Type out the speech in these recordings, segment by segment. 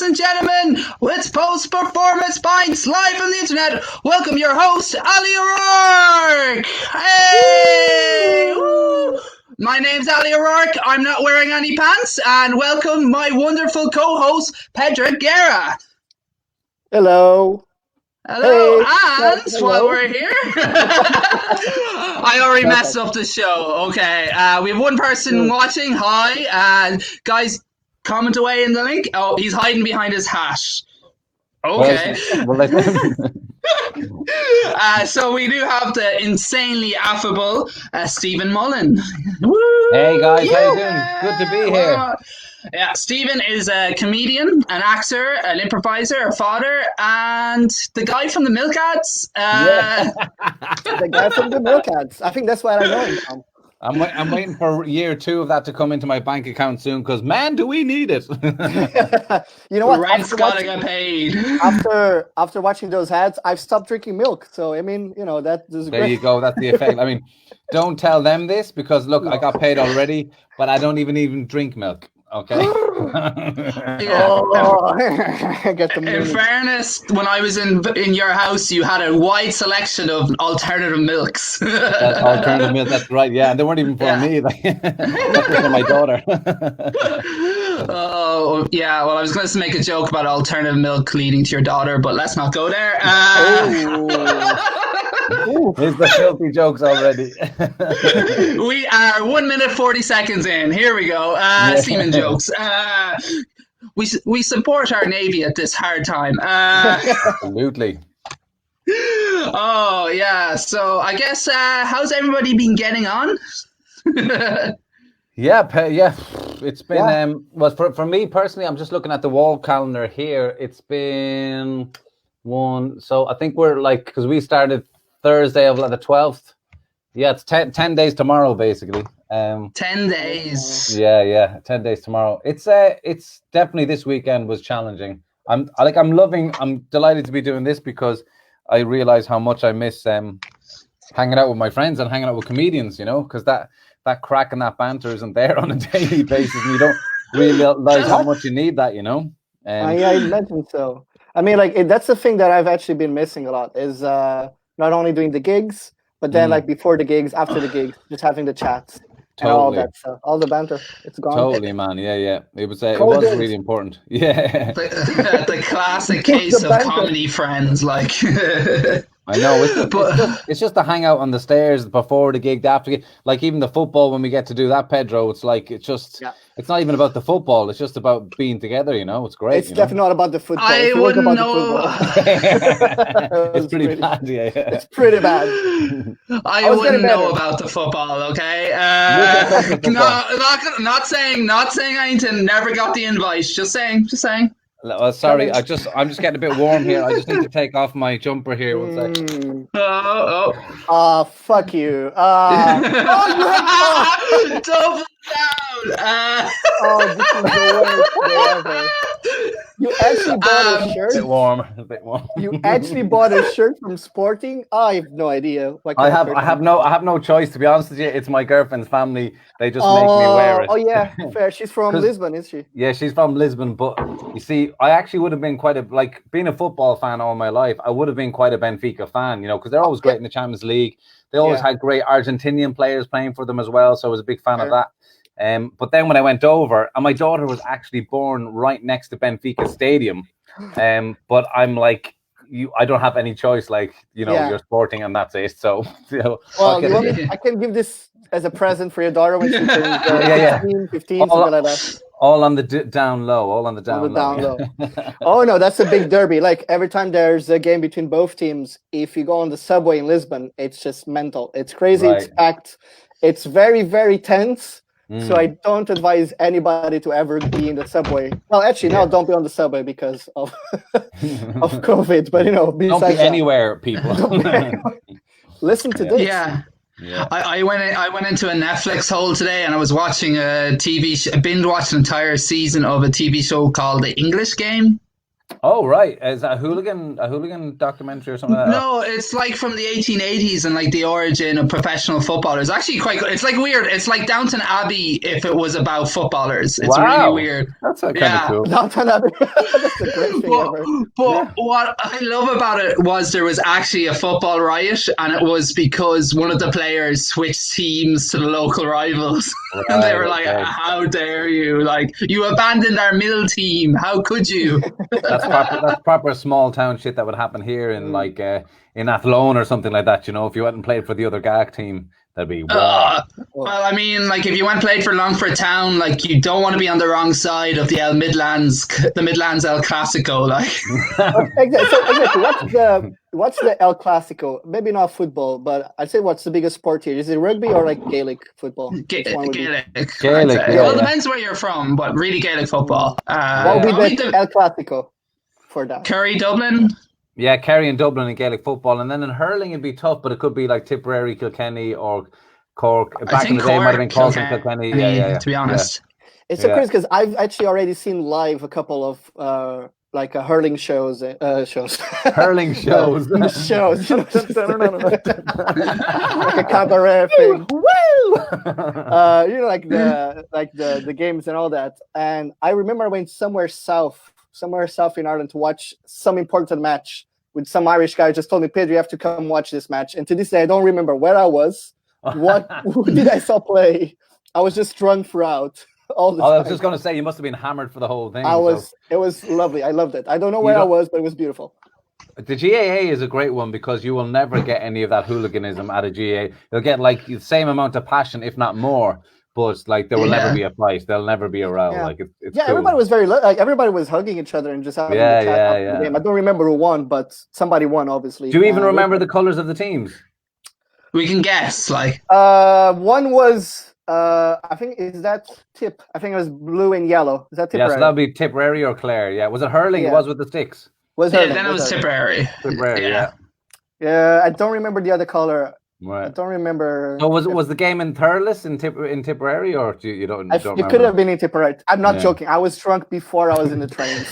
and gentlemen, it's post-performance Pints live on the internet. Welcome your host, Allie O'Rourke. Hey! Woo! My name's Allie O'Rourke. I'm not wearing any pants. And welcome my wonderful co-host, Pedro Guerra. Hello. Hello, Hey. and Hello. while we're here, I already messed up the show. Okay, we have one person watching. Hi, and guys, comment away in the link. Oh, he's hiding behind his hash. Okay. So we do have the insanely affable Stephen Mullan. Woo! Hey guys, how you doing? Good to be here. Yeah, Stephen is a comedian, an actor, an improviser, a father, and the guy from the milk ads. The guy from the milk ads. I think that's what I know him from. I'm waiting for year 2 of that to come into my bank account soon, because man, do we need it. You know what? Rent's gotta get paid. After watching those ads, I've stopped drinking milk. So I mean, you know, that is great. There you go. That's the effect. I mean, don't tell them this, because look, I got paid already, but I don't even drink milk. Okay. In fairness, when I was in your house, you had a wide selection of alternative milks. Alternative milk, that's right. Yeah, and they weren't even for me. Like, that was for my daughter. Oh yeah. Well, I was going to make a joke about alternative milk leading to your daughter, but let's not go there. Here's the filthy jokes already. We are 1 minute 40 seconds in. Here we go. Seaman jokes. We support our Navy at this hard time. Absolutely. Oh yeah. So I guess how's everybody been getting on? Yeah. It's been well for me personally. I'm just looking at the wall calendar here. It's been one. So I think we're like, because we started Thursday of the 12th. Yeah, it's 10 days tomorrow, basically. 10 days. Yeah, 10 days tomorrow. It's definitely, this weekend was challenging. I'm delighted to be doing this, because I realize how much I miss hanging out with my friends and hanging out with comedians, you know, because that crack and that banter isn't there on a daily basis, and you don't realize how much you need that, you know. I imagine so. I mean, like, that's the thing that I've actually been missing a lot, is not only doing the gigs, but then like before the gigs, after the gigs, just having the chats and all that stuff, all the banter. It's gone. Totally, man. Yeah. It was really important. Yeah. The classic case of comedy friends, like. I know, it's just the hangout on the stairs before the gig, after the gig. Like even the football, when we get to do that, Pedro, it's like it's not even about the football. It's just about being together. You know, it's great. It's definitely not about the football. I wouldn't know. It's pretty bad. Yeah. It's pretty bad. I wouldn't know about the football. Okay. Not saying anything. Never got the invite. Just saying. Well, sorry, I'm just getting a bit warm here. I just need to take off my jumper here. One sec. Fuck you. Double down. This is the worst day ever. You actually bought a shirt. A bit warm. You actually bought a shirt from Sporting? I have no idea. I have no choice, to be honest with you. It's my girlfriend's family. They just make me wear it. Oh yeah, fair. She's from Lisbon, is she? Yeah, she's from Lisbon. But you see, I actually would have been being a football fan all my life. I would have been quite a Benfica fan, you know, because they're always great in the Champions League. They always had great Argentinian players playing for them as well. So I was a big fan of that. But then when I went over, and my daughter was actually born right next to Benfica Stadium, but I'm like, I don't have any choice. Like, you know, you're Sporting, and that's it. So, you know, well, I can give this as a present for your daughter when she turns 15, something like that. All on the down low. All on the down low. Oh no, that's a big derby. Like every time there's a game between both teams, if you go on the subway in Lisbon, it's just mental. It's crazy. Right. It's packed. It's very, very tense. So I don't advise anybody to ever be in the subway. Well, actually, no, don't be on the subway because of COVID. But you know, don't be anywhere, people. Listen to this. Yeah. I went into a Netflix hole today, and I was watching a binge watched an entire season of a TV show called The English Game. Oh right, is that a hooligan documentary or something like that? No, it's like from the 1880s and like the origin of professional footballers. Actually, it's like weird. It's like Downton Abbey if it was about footballers. It's really weird. That's kind of cool. Downton Abbey. That's the great thing ever. But what I love about it was there was actually a football riot, and it was because one of the players switched teams to the local rivals, and they were like, "How dare you! Like, you abandoned our mill team. How could you?" That's proper small town shit that would happen here in like in Athlone or something like that. You know, if you went and played for the other GAC team, that'd be well, I mean, like if you went and played for Longford Town, like you don't want to be on the wrong side of the Midlands El Clasico, like. Exactly. What's the El Clasico? Maybe not football, but I'd say what's the biggest sport here? Is it rugby or like Gaelic football? Gaelic. Yeah, well, it depends where you're from, but really Gaelic football. What would be the El Clasico for that? Kerry, Dublin. Yeah, Kerry and Dublin in Gaelic football, and then in hurling it'd be tough, but it could be like Tipperary, Kilkenny, or Cork. Back in the day, it might have been Cork and Kilkenny. Yeah. To be honest, it's so crazy because I've actually already seen live a couple of like hurling shows. Hurling shows. shows. Like a cabaret thing. Woo! Like the games and all that. And I remember I went somewhere south in Ireland to watch some important match with some Irish guy. Just told me, Pedro, you have to come watch this match. And to this day, I don't remember where I was, who did I saw play. I was just drunk throughout all the time. I was just going to say, you must have been hammered for the whole thing. It was lovely. I loved it. I don't know where I was, but it was beautiful. The GAA is a great one because you will never get any of that hooliganism at a GAA. You'll get like the same amount of passion, if not more. But like there will never be a fight. There'll never be a row. Yeah. Like it's cool. Everybody was everybody was hugging each other and just having a game. I don't remember who won, but somebody won, obviously. Do you even remember the colors of the teams? We can guess. Like one was I think is that Tip. I think it was blue and yellow. Is that Tipperary? Yeah, so that'd be Tipperary or Clare. Yeah, was it hurling? It was with the sticks. Then it was Tipperary. Tipperary. Yeah, I don't remember the other color. Right. I don't remember. So was the game in Thurles in Tipperary, or you don't remember? It could have been in Tipperary. I'm not joking. I was drunk before I was in the train.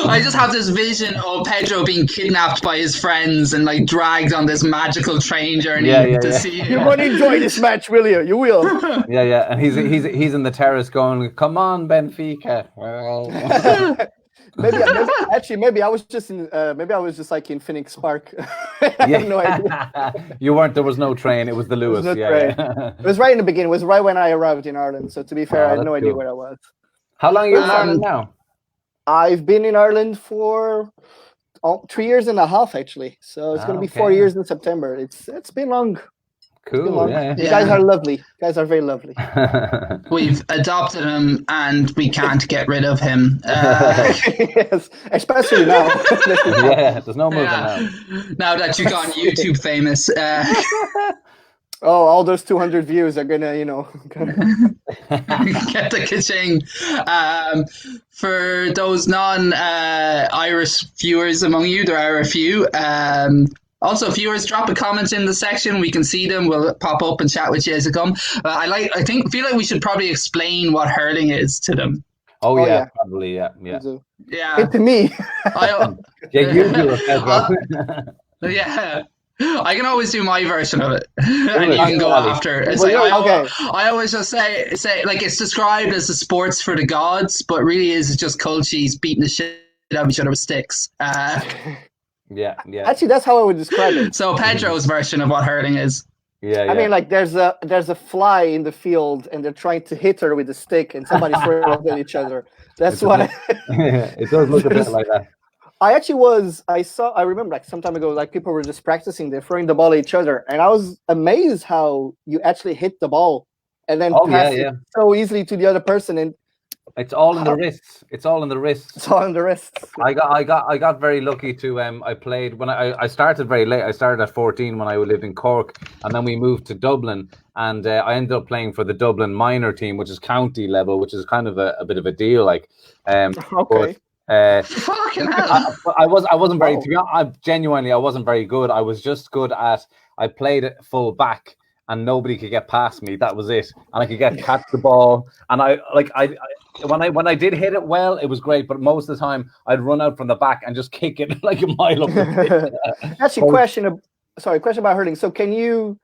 I just have this vision of Pedro being kidnapped by his friends and like dragged on this magical train journey to see him. You won't enjoy this match, will you? You will. Yeah, and he's in the terrace going, "Come on, Benfica." Well. Maybe I was just in. Maybe I was just like in Phoenix Park. I have no idea. You weren't. There was no train. It was the Lewis. It was right in the beginning. It was right when I arrived in Ireland. So to be fair, I had no idea where I was. How long are you in Ireland now? I've been in Ireland for 3 years and a half, actually. So it's going to be 4 years in September. It's been long. Cool. You guys are lovely. You guys are very lovely. We've adopted him, and we can't get rid of him. Yes, especially now. There's no moving now. Now that you've gone YouTube famous. All those 200 views are gonna, get the ka-ching. For those non-Irish viewers among you, there are a few. Also, viewers, drop a comment in the section. We can see them. We'll pop up and chat with you as they come. Feel like we should probably explain what hurling is to them. Oh yeah, probably, yeah. It to me. You do it, Pedro. Yeah. I can always do my version of it, and you can go after. It's I always just say like it's described as the sports for the gods, but really is just culchies beating the shit out of each other with sticks. Yeah. Actually, that's how I would describe it. So Pedro's version of what hurling is. Yeah. I mean, like there's a fly in the field, and they're trying to hit her with a stick, and somebody's throwing it at each other. That's what. It does look a bit like that. I remember like some time ago, like people were just practicing, they're throwing the ball at each other, and I was amazed how you actually hit the ball and then pass it so easily to the other person, and it's all in the wrists. It's all in the wrists. It's all in the wrists. I got very lucky to I played when I started very late. I started at 14 when I lived in Cork, and then we moved to Dublin, and I ended up playing for the Dublin minor team, which is county level, which is kind of a bit of a deal, like. Okay. Fucking hell. I wasn't very. To be honest, I wasn't very good. I was just good at. I played full back, and nobody could get past me. That was it. And I could catch the ball, and when I did hit it well, it was great. But most of the time, I'd run out from the back and just kick it like a mile up the pitch. Actually, question about hurling. So can you,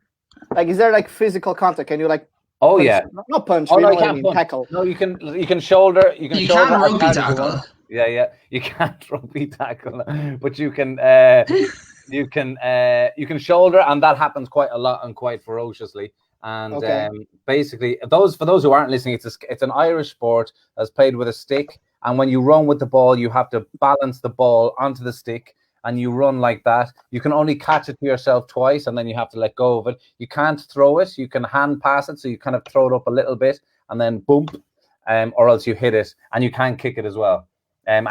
like, is there like physical contact? Can you like? Oh punch, yeah, not punch. Oh we no, know you what I can't mean, punch. tackle. No, you can shoulder. You You shoulder can rugby as hard as you tackle. want. Yeah, you can't rugby tackle, but you can shoulder, and that happens quite a lot and quite ferociously. And basically, for those who aren't listening, it's an Irish sport that's played with a stick, and when you run with the ball, you have to balance the ball onto the stick, and you run like that. You can only catch it to yourself twice, and then you have to let go of it. You can't throw it. You can hand pass it, so you kind of throw it up a little bit, and then boom, or else you hit it, and you can't kick it as well. And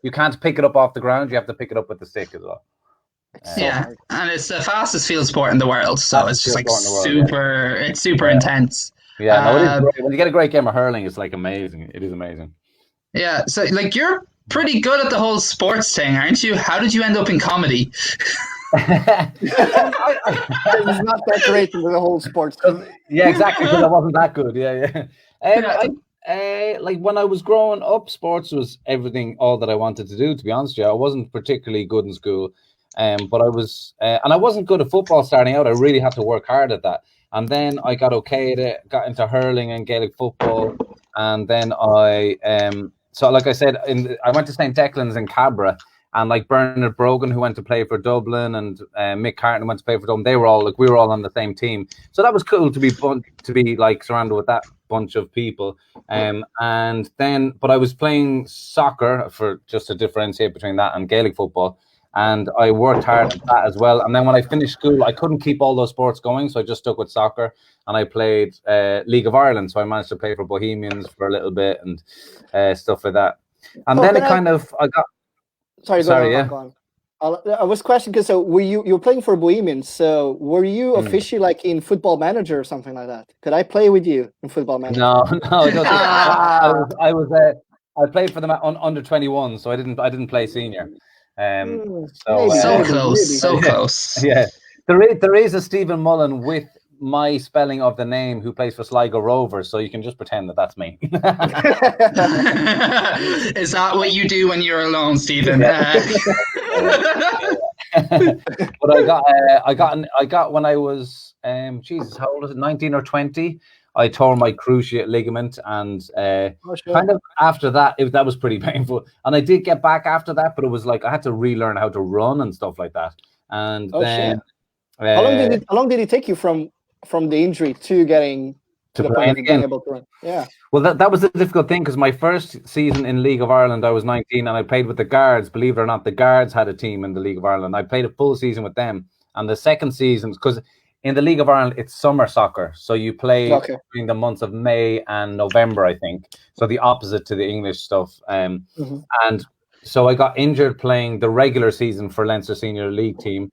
you can't pick it up off the ground. You have to pick it up with the stick as well. And it's the fastest field sport in the world, so it's just like it's super intense. Yeah, no, it is great. When you get a great game of hurling, it's like amazing. It is amazing. Yeah, so like you're pretty good at the whole sports thing, aren't you? How did you end up in comedy? It's not that great in the whole sports. Yeah, exactly, because I wasn't that good. Like when I was growing up, sports was all that I wanted to do. To be honest with you, I wasn't particularly good in school, but I was, and I wasn't good at football starting out. I really had to work hard at that, and then I got okay at it. Got into hurling and Gaelic football, and then so like I said, I went to St. Declan's in Cabra, and like Bernard Brogan, who went to play for Dublin, and Mick Carton, who went to play for Dublin. They were all like, we were all on the same team, so that was cool to be like surrounded with that bunch of people. And then, but I was playing soccer, for just to differentiate between that and Gaelic football, and I worked hard at that as well. And then when I finished school, I couldn't keep all those sports going, so I just stuck with soccer, and I played League of Ireland, so I managed to play for Bohemians for a little bit and stuff like that. And then I got. Go on. I was questioning because you were playing for Bohemians, so were you officially like in Football Manager or something like that? Could I play with you in Football Manager? No, I don't think I played for them under 21, so I didn't play senior. So close. Yeah, there is a Stephen Mullan with my spelling of the name who plays for Sligo Rovers, so you can just pretend that that's me. Is that what you do when you're alone, Stephen? But I got when I was how old is it, 19 or 20, I tore my cruciate ligament, and kind of after that that was pretty painful, and I did get back after that, but it was like I had to relearn how to run and stuff like that. And then how long did it take you from the injury to getting to the point of being able to run? Yeah. Well, that was the difficult thing, because my first season in League of Ireland, I was 19, and I played with the Guards. Believe it or not, the Guards had a team in the League of Ireland. I played a full season with them, and the second season, because in the League of Ireland, it's summer soccer, so you play during the months of May and November, I think. So the opposite to the English stuff. And so I got injured playing the regular season for Leinster Senior League team.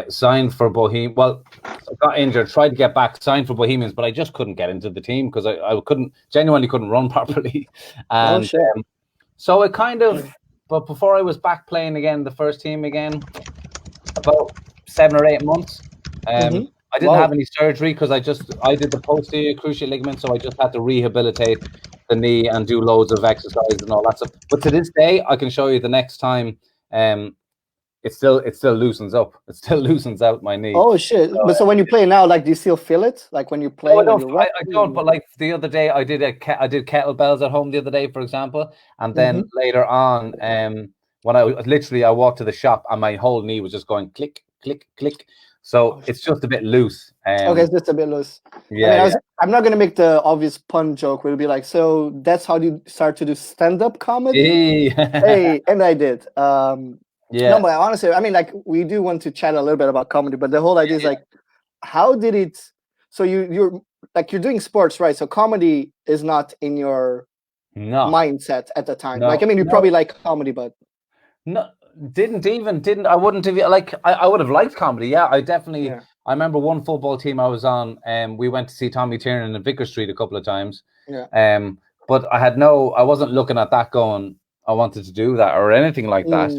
Signed for Bohemians. Well, I got injured, tried to get back, signed for Bohemians, but I just couldn't get into the team because I genuinely couldn't run properly. And so it kind of, but before I was back playing again, the first team again, about 7 or 8 months, I didn't have any surgery because I did the posterior cruciate ligament, so I just had to rehabilitate the knee and do loads of exercises and all that stuff. But to this day, I can show you the next time. It still loosens up. It still loosens out my knee. Oh shit! So when you play now, like, do you still feel it? Like when you play? No, I don't. But like the other day, I did kettlebells at home the other day, for example, and then later on, when I walked to the shop and my whole knee was just going click, click, click. So it's just a bit loose. Okay, it's just a bit loose. Yeah. I'm not gonna make the obvious pun joke where it'll be like, so that's how you start to do stand-up comedy? Hey, and I did. No, but honestly, I mean, like, we do want to chat a little bit about comedy, but the whole idea is like, how did it? So you're doing sports, right? So comedy is not in your mindset at the time. Like, I mean, you probably like comedy, but no, I wouldn't have like I would have liked comedy. Yeah, I definitely. Yeah. I remember one football team I was on, and we went to see Tommy Tiernan in Vicar Street a couple of times. Yeah. But I wasn't looking at that going, I wanted to do that or anything like that.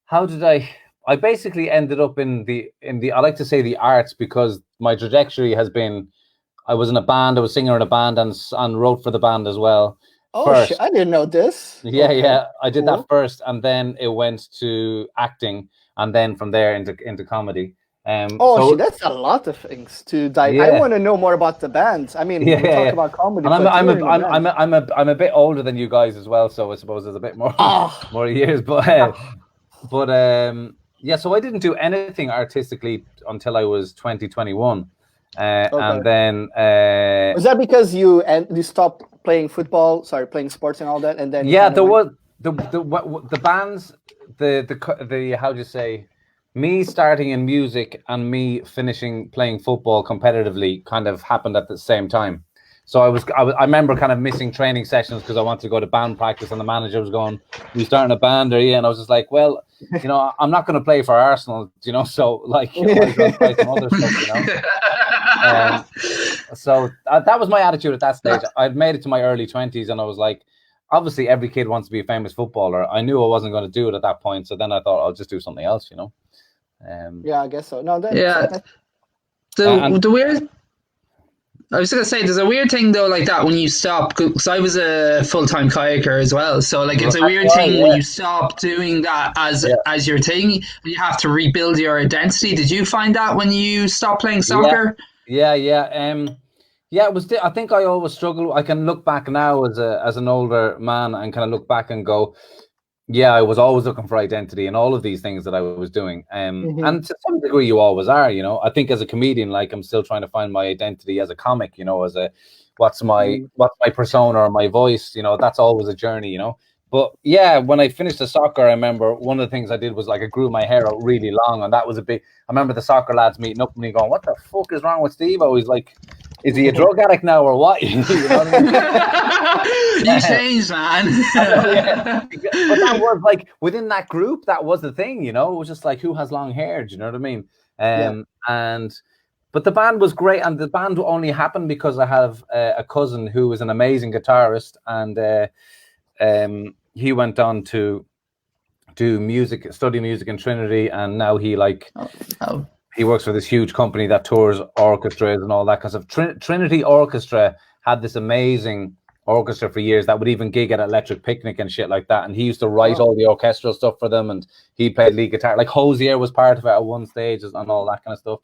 How did I basically ended up in the I like to say the arts, because my trajectory has been, I was in a band. I was singer in a band and wrote for the band as well. Oh shit! I didn't know this. Yeah, okay. Yeah. I did that first, and then it went to acting, and then from there into comedy. So that's a lot of things to dive. Yeah. I want to know more about the band. I mean, we talk about comedy. And I'm a bit older than you guys as well, so I suppose there's a bit more more years. But yeah. So I didn't do anything artistically until I was 21. And then was that because you stopped playing football? Sorry, playing sports and all that, and then there was the bands, the how do you say, me starting in music and me finishing playing football competitively kind of happened at the same time. So I remember kind of missing training sessions because I wanted to go to band practice, and the manager was going, "We starting a band, are you?" And I was just like, "Well, you know, I'm not going to play for Arsenal, you know, so like, I'm going to play some other stuff, you know." So that was my attitude at that stage. I'd made it to my early 20s, and I was like, obviously every kid wants to be a famous footballer. I knew I wasn't going to do it at that point, so then I thought I'll just do something else, you know. Yeah, I guess so. No, the weird. I was gonna say, there's a weird thing though, like that when you stop. Because I was a full-time kayaker as well, so like it's a weird thing when you stop doing that as your thing. You have to rebuild your identity. Did you find that when you stopped playing soccer? Yeah. It was. I think I always struggle. I can look back now as an older man and kind of look back and go, yeah, I was always looking for identity in all of these things that I was doing. And to some degree you always are, you know. I think as a comedian, like, I'm still trying to find my identity as a comic, you know, as a what's my persona or my voice, you know. That's always a journey, you know. But yeah, when I finished the soccer, I remember one of the things I did was like I grew my hair out really long, and that was a big. I remember the soccer lads meeting up with me going, "What the fuck is wrong with Steve?" I was like, "Is he a drug addict now or what?" You know what I mean? You changed, man. But that was like within that group, that was the thing, you know. It was just like, who has long hair? Do you know what I mean? But the band was great, and the band only happened because I have a cousin who was an amazing guitarist, and he went on to study music in Trinity, and now he he works for this huge company that tours orchestras and all that kind of stuff. Trinity Orchestra had this amazing orchestra for years that would even gig at Electric Picnic and shit like that, and he used to write all the orchestral stuff for them, and he played lead guitar. Like Hosier was part of it at one stage and all that kind of stuff.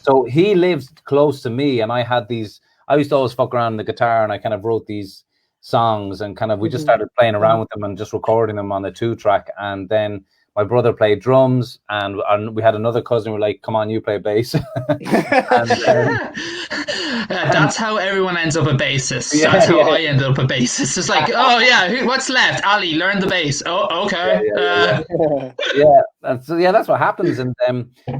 So he lived close to me, and I used to always fuck around on the guitar, and I kind of wrote these songs, and kind of we just started playing around with them and just recording them on the 2-track. And then my brother played drums, and we had another cousin who were like, "Come on, you play bass." That's how everyone ends up a bassist. That's how I ended up a bassist. It's like, oh yeah, what's left? Allie, learn the bass. Oh, okay. That's what happens. And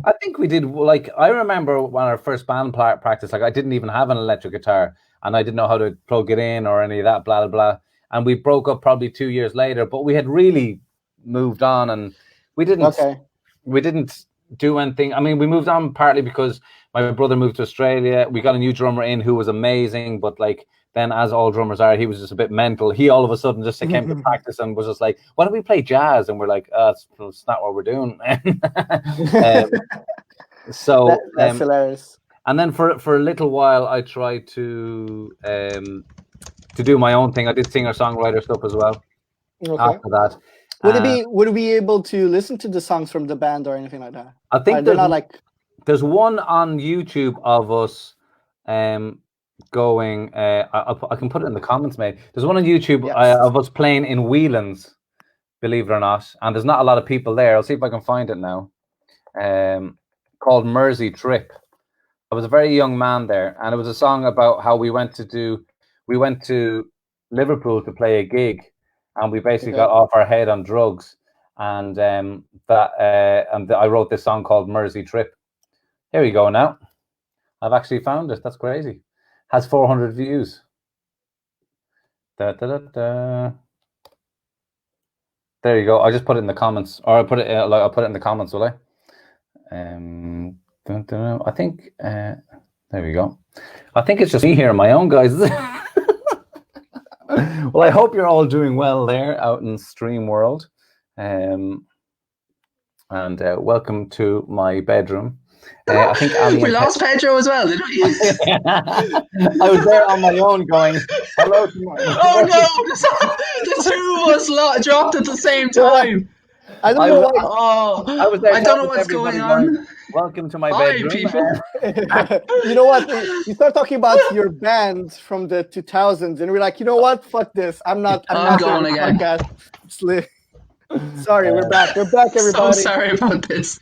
I think we did, like, I remember when our first band practice, like, I didn't even have an electric guitar, and I didn't know how to plug it in or any of that, blah, blah, blah. And we broke up probably 2 years later, but we had really moved on, and we didn't do anything. I mean, we moved on partly because my brother moved to Australia. We got a new drummer in who was amazing, but like, then as all drummers are, he was just a bit mental. He all of a sudden just came to practice and was just like, "Why don't we play jazz?" And we're like, it's not what we're doing. So that's hilarious. And then for a little while, I tried to do my own thing. I did singer-songwriter stuff as well. After that, would it be able to listen to the songs from the band or anything like that? I think there's one on YouTube of us going. I can put it in the comments, mate. There's one on YouTube of us playing in Whelan's, believe it or not, and there's not a lot of people there. I'll see if I can find it now. Called Mersey Trip. I was a very young man there, and it was a song about how we went to Liverpool to play a gig, and we basically got off our head on drugs, and I wrote this song called Mersey Trip. Here we go now. I've actually found it. That's crazy. Has 400 views. There you go. I just put it in the comments, or I'll put it in the comments, will I? I think there we go. I think it's just me here on my own, guys. Well, I hope you're all doing well there out in stream world, and welcome to my bedroom. I think Allie we lost Pedro as well, didn't we? I was there on my own going, hello to my... Oh no, the two of us dropped at the same time. I don't know why. Oh, I was there. I don't know what's going on. Welcome to my Hi, bedroom. people. You know what? You start talking about your band from the 2000s, and we're like, you know what? Fuck this. I'm not going again. Podcast. Sorry, we're back. We're back, everybody. So sorry about this.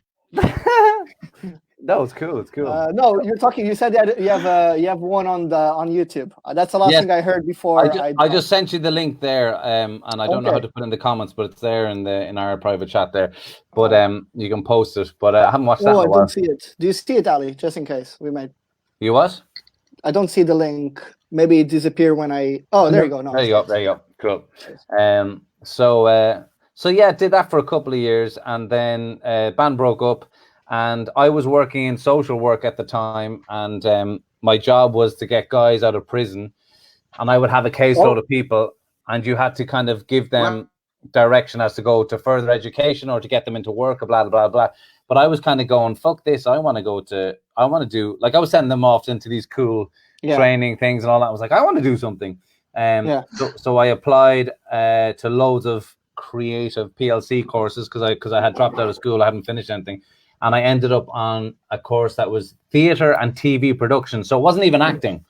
No, it's cool. It's cool. No, you're talking. You said that you have one on YouTube. That's the last thing I heard before. I just sent you the link there, and I don't know how to put in the comments, but it's there in our private chat there. But you can post it. But I haven't watched that in a while. I don't see it. Do you see it, Allie? Just in case we might. You what? I don't see the link. Maybe it disappeared when I. Oh, there you go. No, there you go. Cool. So yeah, did that for a couple of years, and then band broke up. And I was working in social work at the time, and my job was to get guys out of prison. And I would have a caseload of people, and you had to kind of give them direction as to go to further education or to get them into work, or blah, blah, blah. But I was kind of going, fuck this. I want to do, like I was sending them off into these cool training things and all that. I was like, I want to do something. So I applied to loads of creative PLC courses because I had dropped out of school. I hadn't finished anything. And I ended up on a course that was theatre and TV production. So it wasn't even acting.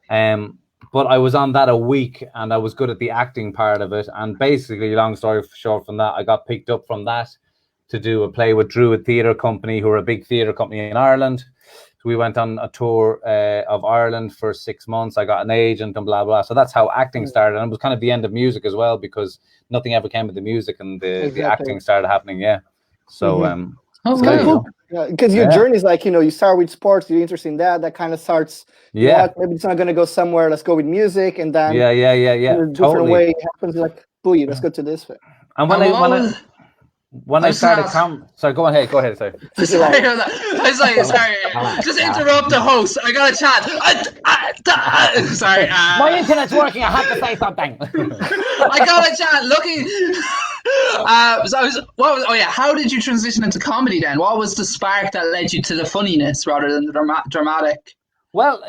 But I was on that a week, and I was good at the acting part of it. And basically, long story short from that, I got picked up from that to do a play with Druid Theatre Company, who are a big theatre company in Ireland. So we went on a tour of Ireland for 6 months. I got an agent and blah, blah. So that's how acting started. And it was kind of the end of music as well, because nothing ever came of the music, and the acting started happening. Yeah. So... Oh, cool. Because your journey is like, you start with sports, you're interested in that kind of starts. Maybe it's not going to go somewhere. Let's go with music, and then in a different way it happens. Like, booyah, let's go to this way. And when I started, sorry, go ahead. Sorry. Sorry. Just interrupt the host. I got a chat. Sorry. My internet's working. I have to say something. I got a chat. Looking. How did you transition into comedy then? What was the spark that led you to the funniness rather than the dramatic? Well,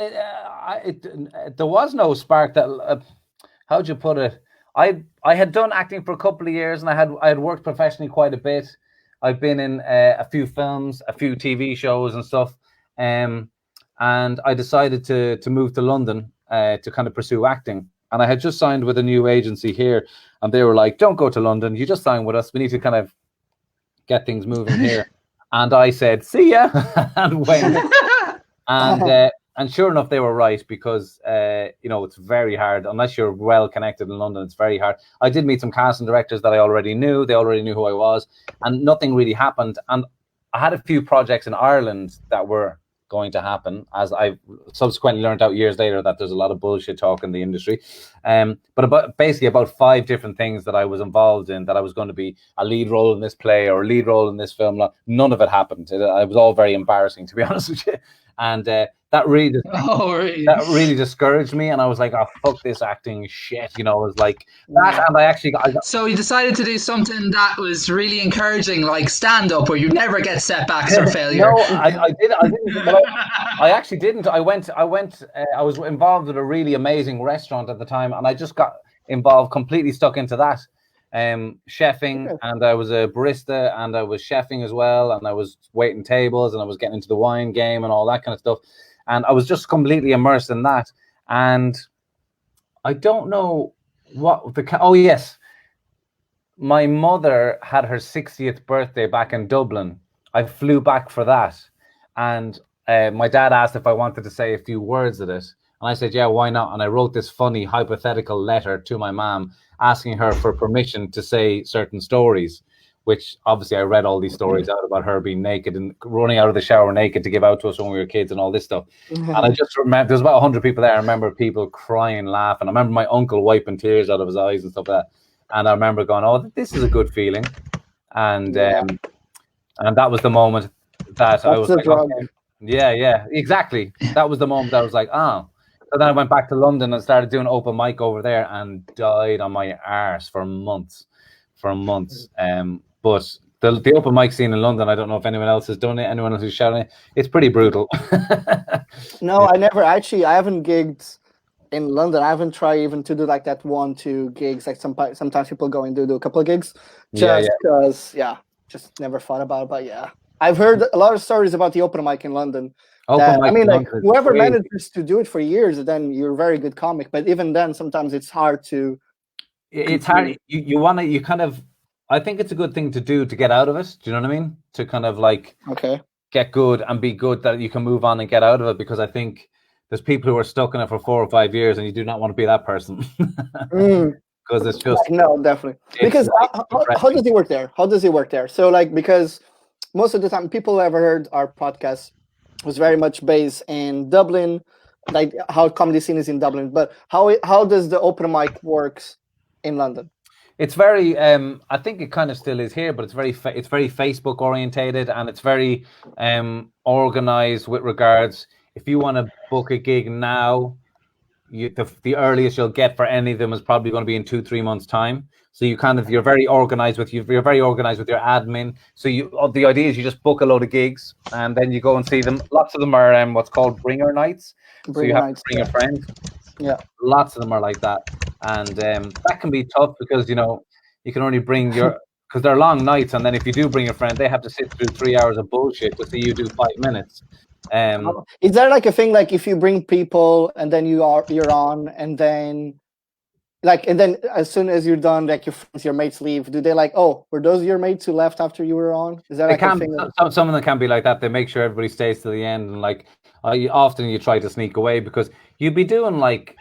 there was no spark that. How'd you put it? I had done acting for a couple of years, and I had worked professionally quite a bit. I've been in a few films, a few TV shows and stuff, and I decided to move to London to kind of pursue acting. And I had just signed with a new agency here, and they were like, "Don't go to London. You just sign with us. We need to kind of get things moving here." And I said, "See ya," and went. And sure enough, they were right, because it's very hard unless you're well connected in London. It's very hard. I did meet some casting directors that I already knew. They already knew who I was, and nothing really happened. And I had a few projects in Ireland that were going to happen, as I subsequently learned out years later that there's a lot of bullshit talk in the industry. But about 5 different things that I was involved in, that I was going to be a lead role in this play or a lead role in this film. None of it happened. It was all very embarrassing, to be honest with you. And that really discouraged me, and I was like, "Oh, fuck this acting shit," It was like that. And I got... So you decided to do something that was really encouraging, like stand up, where you never get setbacks or failure. No, I didn't. I actually didn't. I was involved with a really amazing restaurant at the time, and I just got involved, completely stuck into that. Chefing, and I was a barista, and I was chefing as well, and I was waiting tables, and I was getting into the wine game and all that kind of stuff, and I was just completely immersed in that. And I don't know what my mother had her 60th birthday back in Dublin. I flew back for that, and my dad asked if I wanted to say a few words at it, and I said, yeah, why not? And I wrote this funny hypothetical letter to my mom, asking her for permission to say certain stories, which obviously I read all these stories out about her being naked and running out of the shower naked to give out to us when we were kids and all this stuff. And I just remember, there's about 100 people there. I remember people crying, laughing. I remember my uncle wiping tears out of his eyes and stuff like that. And I remember going, oh, this is a good feeling. And that was the moment that I was like, okay. Yeah, exactly. That was the moment I was like, oh. So then I went back to London and started doing open mic over there, and died on my arse for months. But the open mic scene in London, I don't know if anyone else has done it, anyone else who's shouting it, it's pretty brutal. No, I never actually. I haven't gigged in London. I haven't tried even to do like that 1-2 gigs. Like sometimes people go and do a couple of gigs, just because. Just never thought about it. But yeah, I've heard a lot of stories about the open mic in London. Like whoever manages to do it for years, then you're a very good comic. But even then, sometimes it's hard to. It's hard. You kind of. I think it's a good thing to do to get out of it. Do you know what I mean? To kind of like get good and be good, that you can move on and get out of it, because I think there's people who are stuck in it for 4 or 5 years, and you do not want to be that person. Because it's just no, definitely. Because how does it work there? How does it work there? So like, because most of the time people who ever heard our podcast was very much based in Dublin, like how comedy scene is in Dublin. But how does the open mic works in London? It's very I think it kind of still is here, but it's very Facebook orientated, and it's very organized with regards. If you want to book a gig now, the earliest you'll get for any of them is probably going to be in 2-3 months' time. So you're very organized with your admin. So the idea is you just book a load of gigs, and then you go and see them. Lots of them are what's called bringer nights. So you have to bring a friend. Yeah, lots of them are like that, and that can be tough, because you can only bring because they're long nights, and then if you do bring a friend, they have to sit through 3 hours of bullshit to see you do 5 minutes. Is there like a thing, like if you bring people and then you're on, and then as soon as you're done, like your mates leave, do they like, oh, were those your mates who left after you were on? Is that like a thing? Some of them can be like that. They make sure everybody stays to the end, and like often you try to sneak away, because you'd be doing like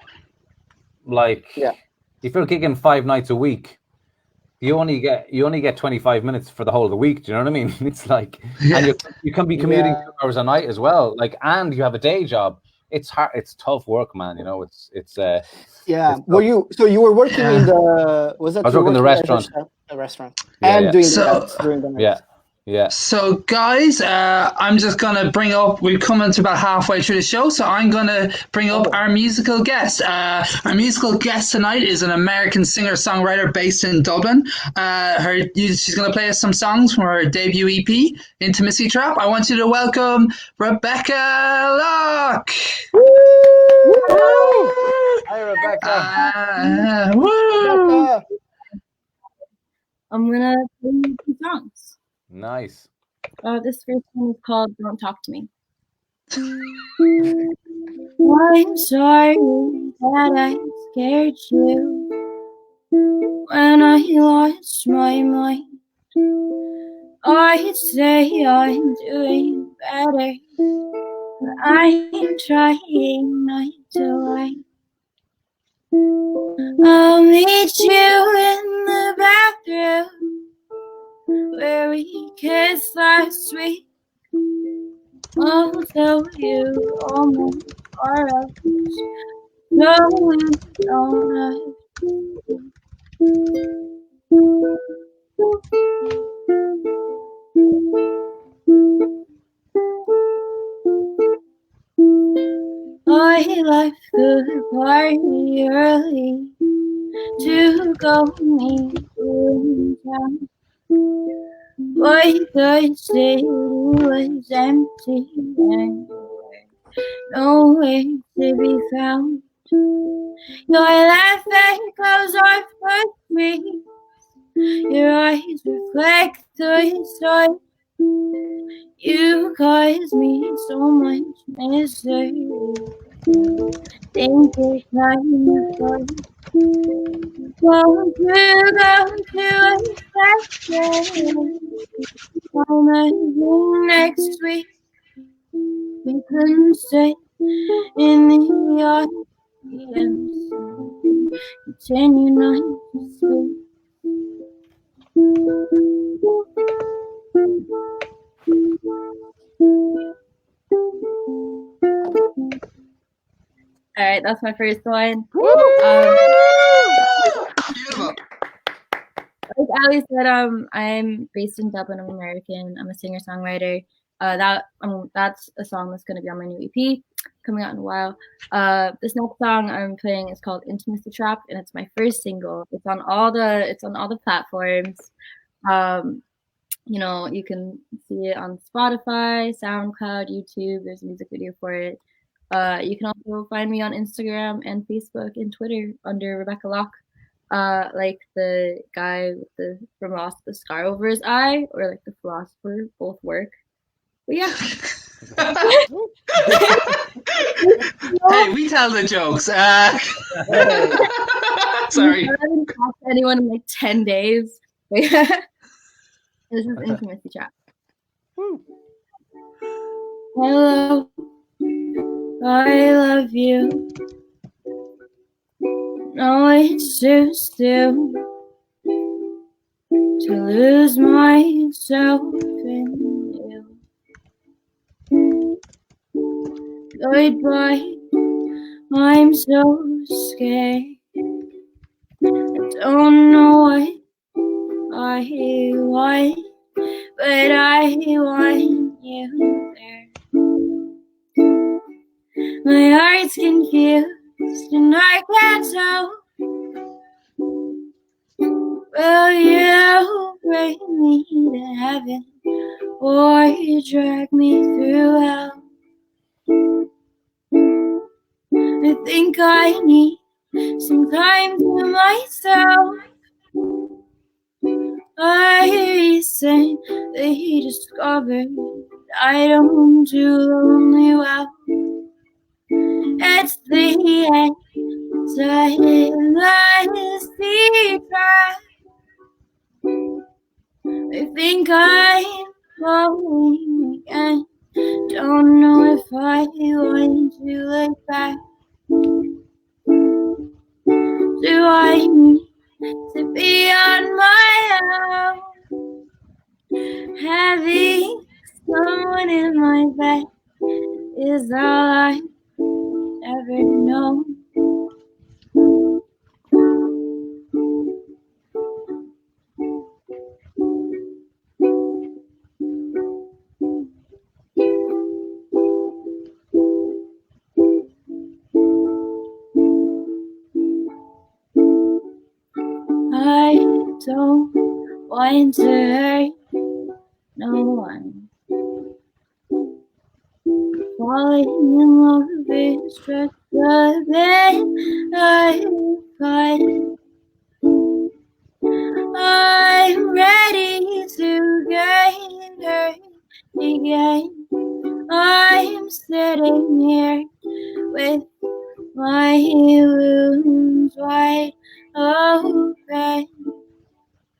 if you're gigging 5 nights a week, you only get 25 minutes for the whole of the week. Do you know what I mean? It's like, and you can be commuting 2 hours a night as well. Like, and you have a day job. It's hard. It's tough work, man. It's Were you working in the? Was that? I was working in the restaurant. A restaurant. And doing that during the night. Yeah. So guys, I'm just gonna bring up. We're coming to about halfway through the show, so I'm gonna bring up our musical guest. Our musical guest tonight is an American singer-songwriter based in Dublin. She's gonna play us some songs from her debut EP, Intimacy Trap. I want you to welcome Rebecca Locke. Hi, Rebecca. Rebecca. I'm gonna play you 2 songs. Nice. This first one is called Don't Talk to Me. I'm sorry that I scared you when I lost my mind. I'd say I'm doing better, but I'm trying not to lie. I'll meet you in the bathroom where we kissed last week. I'll tell you all my sorrows, so we don't have I left the party early to go meet you in town. But the city was empty and nowhere to be found. Your laughing goes off with me. Your eyes reflect the sun. You cause me so much misery. Think it's not fun. Won't you go to a session? I'm next week. We couldn't stay in the audience. Continue not to sleep. All right, that's my first one. Like Allie said, I'm based in Dublin. I'm American. I'm a singer-songwriter. That's a song that's going to be on my new EP coming out in a while. This next song I'm playing is called Intimacy Trap, and it's my first single. It's on all the platforms. you know, you can see it on Spotify, SoundCloud, YouTube. There's a music video for it. You can also find me on Instagram and Facebook and Twitter under Rebecca Locke. Like the guy with the from Lost, the scar over his eye, or like the philosopher, both work. But yeah. Hey, we tell the jokes. Sorry. I haven't talked to anyone in like 10 days. But yeah. This is intimacy chat. Hello, I love you. No, it's too soon to lose myself in you. Goodbye, I'm so scared. I don't know what I want, but I want you there. My heart's confused and I can't tell. Will you bring me to heaven or you drag me through hell? I think I need some time to myself. I recently discovered I don't do lonely well. It's the anxiety trap. I think I'm falling again. Don't know if I want to look back. Do I need to be on my own? Having someone in my bed is all I ever know. I don't want to hurt no one. Falling in love is just a bit I fight. I'm ready to get hurt again. I'm sitting here with my wounds wide open.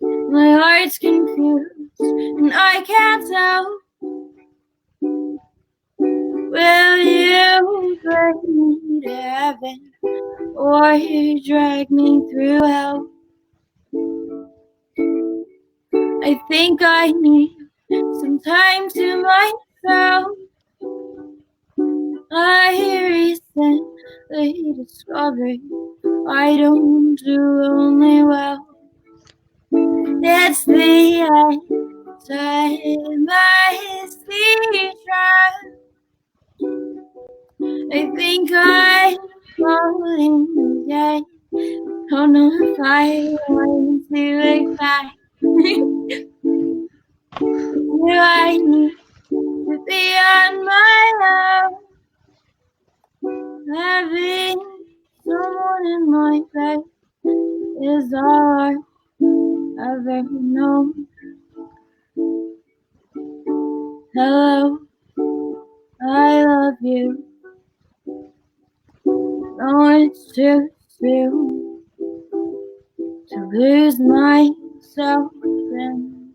My heart's confused and I can't tell. Will you bring me to heaven or you drag me through hell? I think I need some time to myself. I recently discovered I don't do lonely well. It's the time I see trap. I think I'm falling again. Don't know if I want to look back. Do I need to be on my own? Having someone in my bed is all I ever know. Hello, I love you. No, it's too soon to lose myself in.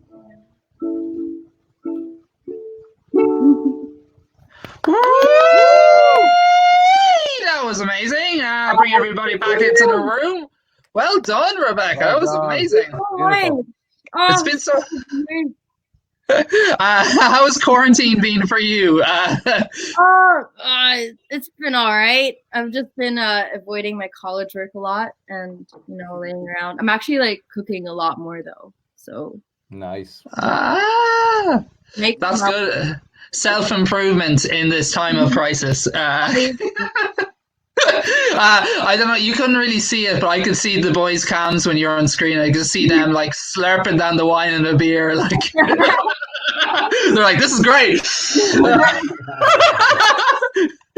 That was amazing. Bring everybody back into the room. Well done, Rebecca. That was amazing. It's been so. How has quarantine been for you? It's been all right. I've just been avoiding my college work a lot and, you know, laying around. I'm actually like cooking a lot more though. So nice. That's good. Self-improvement in this time of crisis. I I don't know. You couldn't really see it, but I could see the boys' cams when you're on screen. I could see them like slurping down the wine and the beer. Like they're like, "This is great."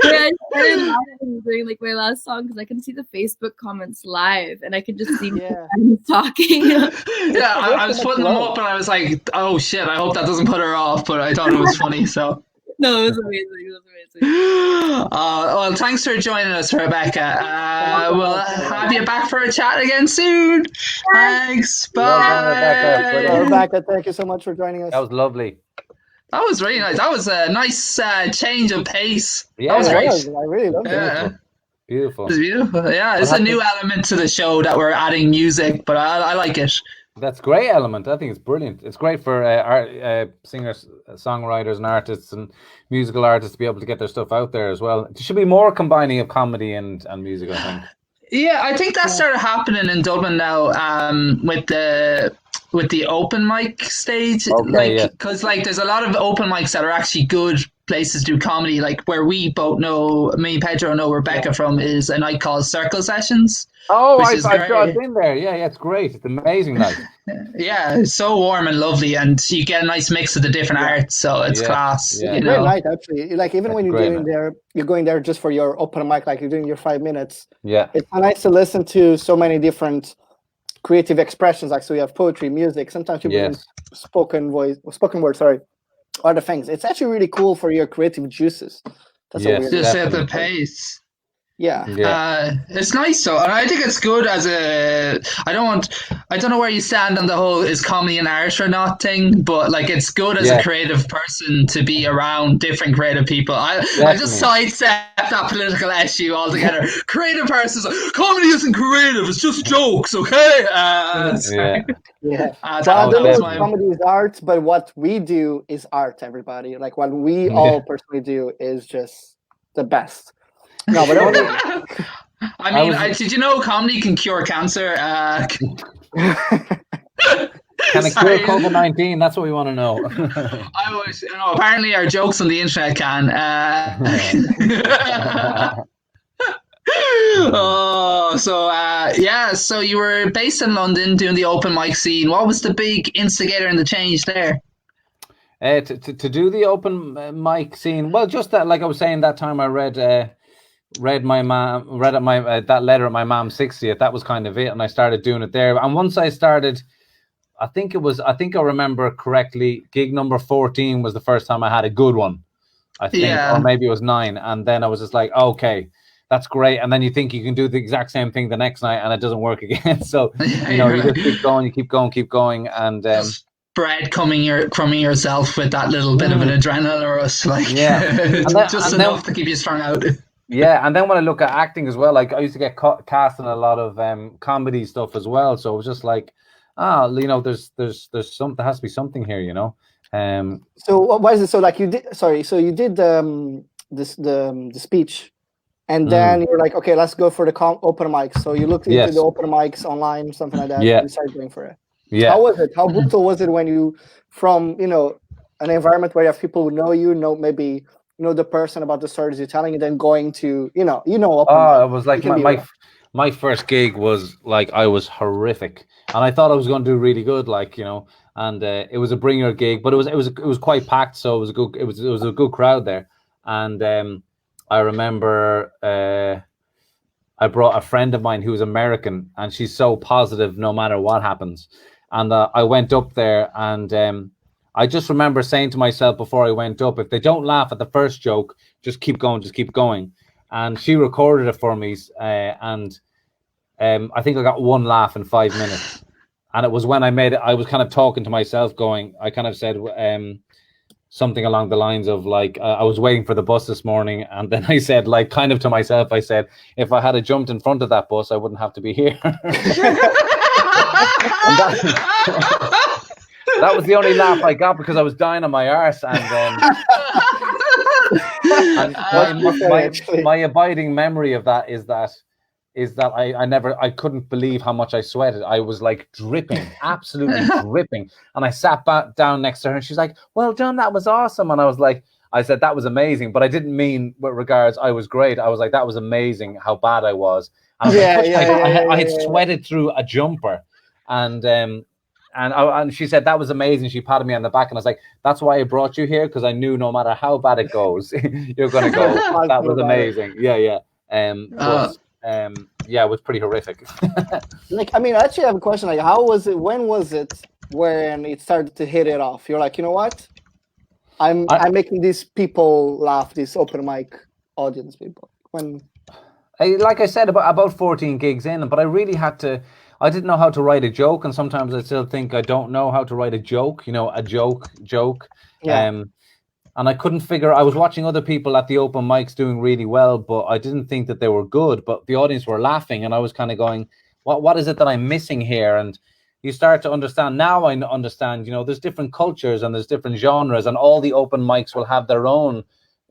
Yeah, I started laughing during like my last song because I can see the Facebook comments live and I can just see them talking. Yeah, I was putting them up and I was like, "Oh shit! I hope that doesn't put her off." But I thought it was funny, so. No, it was amazing. It was amazing. Well, thanks for joining us, Rebecca. We'll have you back for a chat again soon. Thanks. Bye. Rebecca, thank you so much for joining us. That was lovely. That was really nice. That was a nice change of pace. Yeah, that was great. I really loved it. Beautiful. It's beautiful. Yeah, it's a new element to the show that we're adding music, but I like it. That's a great element. I think it's brilliant. It's great for singers, songwriters, and artists and musical artists to be able to get their stuff out there as well. There should be more combining of comedy and music, I think. Yeah, I think that started happening in Dublin now with the open mic stage. Because there's a lot of open mics that are actually good places to do comedy. Like where we both know, me and Pedro know Rebecca from is a night called Circle Sessions. Oh, I've been there. Yeah, it's great. It's amazing night. Yeah, it's so warm and lovely, and you get a nice mix of the different arts, so it's class. Yeah. It's a great night, actually. Like even when you're going there just for your open mic, like you're doing your 5 minutes. Yeah, it's nice to listen to so many different creative expressions. Like so, you have poetry, music. Sometimes people do spoken word. Other things. It's actually really cool for your creative juices. That's just at the pace. Yeah. It's nice though, and I think it's good as I don't know where you stand on the whole is comedy an art or not thing, but like it's good as a creative person to be around different creative people. I just sidestep that political issue altogether. Creative persons, comedy isn't creative; it's just jokes, okay? Comedy is art, but what we do is art. Everybody, like what we all personally do is just the best. No, but did you know comedy can cure cancer? Can it cure COVID-19? That's what we want to know. Apparently our jokes on the internet can. So you were based in London doing the open mic scene. What was the big instigator in the change there? To do the open mic scene, well, just that, like I was saying, that time I read that letter at my mom's 60th. That was kind of it, and I started doing it there. And once I started, I think I remember correctly, gig number 14 was the first time I had a good one, I think, or maybe it was 9. And then I was just like, okay, that's great. And then you think you can do the exact same thing the next night, and it doesn't work again. So you just keep going, and breadcrumbing yourself with that little bit of an adrenaline rush, like just enough to keep you strung out. Yeah, and then when I look at acting as well, like I used to get cast in a lot of comedy stuff as well. So it was just like, there's some, there has to be something here, So why is it so? Like you did, so you did the speech, and then you're like, okay, let's go for the open mics. So you looked into the open mics online, something like that. And you started going for it. Yeah. How was it? How brutal was it when you from an environment where you have people who know you, maybe the person about the stories you're telling, and then going to it was like my first gig was like, I was horrific, and I thought I was going to do really good, and it was a bringer gig, but it was quite packed, so it was a good crowd there. And I remember I brought a friend of mine who was American, and she's so positive no matter what happens. And I went up there, and I just remember saying to myself before I went up, if they don't laugh at the first joke, just keep going. And she recorded it for me, and I think I got one laugh in 5 minutes. And it was when I made it, I was kind of talking to myself going, I kind of said something along the lines of like, I was waiting for the bus this morning, and then I said, like, kind of to myself, I said, if I had jumped in front of that bus, I wouldn't have to be here. That was the only laugh I got, because I was dying on my arse. And my abiding memory of that is that I couldn't believe how much I sweated. I was like dripping, absolutely dripping. And I sat back down next to her, and she's like, well done, that was awesome. And I was like, I said that was amazing, but I didn't mean with regards I was great. I was like, that was amazing how bad I was. And I had sweated through a jumper, and she said that was amazing. She patted me on the back, and I was like, that's why I brought you here, because I knew no matter how bad it goes, you're gonna go. That was amazing. Yeah. Yeah, it was pretty horrific. Like, I mean, I actually have a question. Like, how was it? When was it when it started to hit it off? You're like, you know what? I'm making these people laugh, these open mic audience people. Like I said, about 14 gigs in, but I really had to. I didn't know how to write a joke, and sometimes I still think I don't know how to write a joke. You know, a joke. Yeah. And I couldn't figure. I was watching other people at the open mics doing really well, but I didn't think that they were good. But the audience were laughing, and I was kind of going, "What is it that I'm missing here?" And you start to understand. Now I understand. You know, there's different cultures and there's different genres, and all the open mics will have their own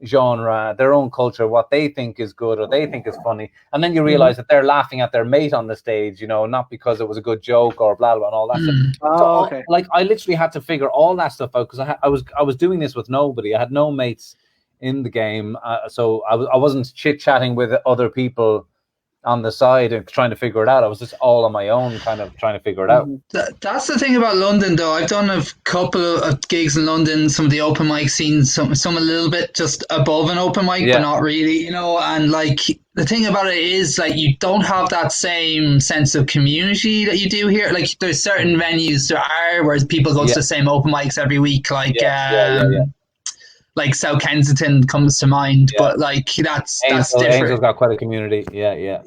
genre, their own culture, what they think is good or they think is funny, and then you realize that they're laughing at their mate on the stage, you know, not because it was a good joke or blah blah and all that stuff. Okay. Like I literally had to figure all that stuff out, because I was doing this with nobody. I had no mates in the game, so I wasn't chit-chatting with other people on the side and trying to figure it out. I was just all on my own, kind of trying to figure it out. That's the thing about London, though. I've done a couple of gigs in London, some of the open mic scenes, some a little bit just above an open mic, but not really, you know. And like the thing about it is, like, you don't have that same sense of community that you do here. Like, there's certain venues there are where people go to the same open mics every week, like like South Kensington comes to mind, but like that's different. Angel's got quite a community. Yeah.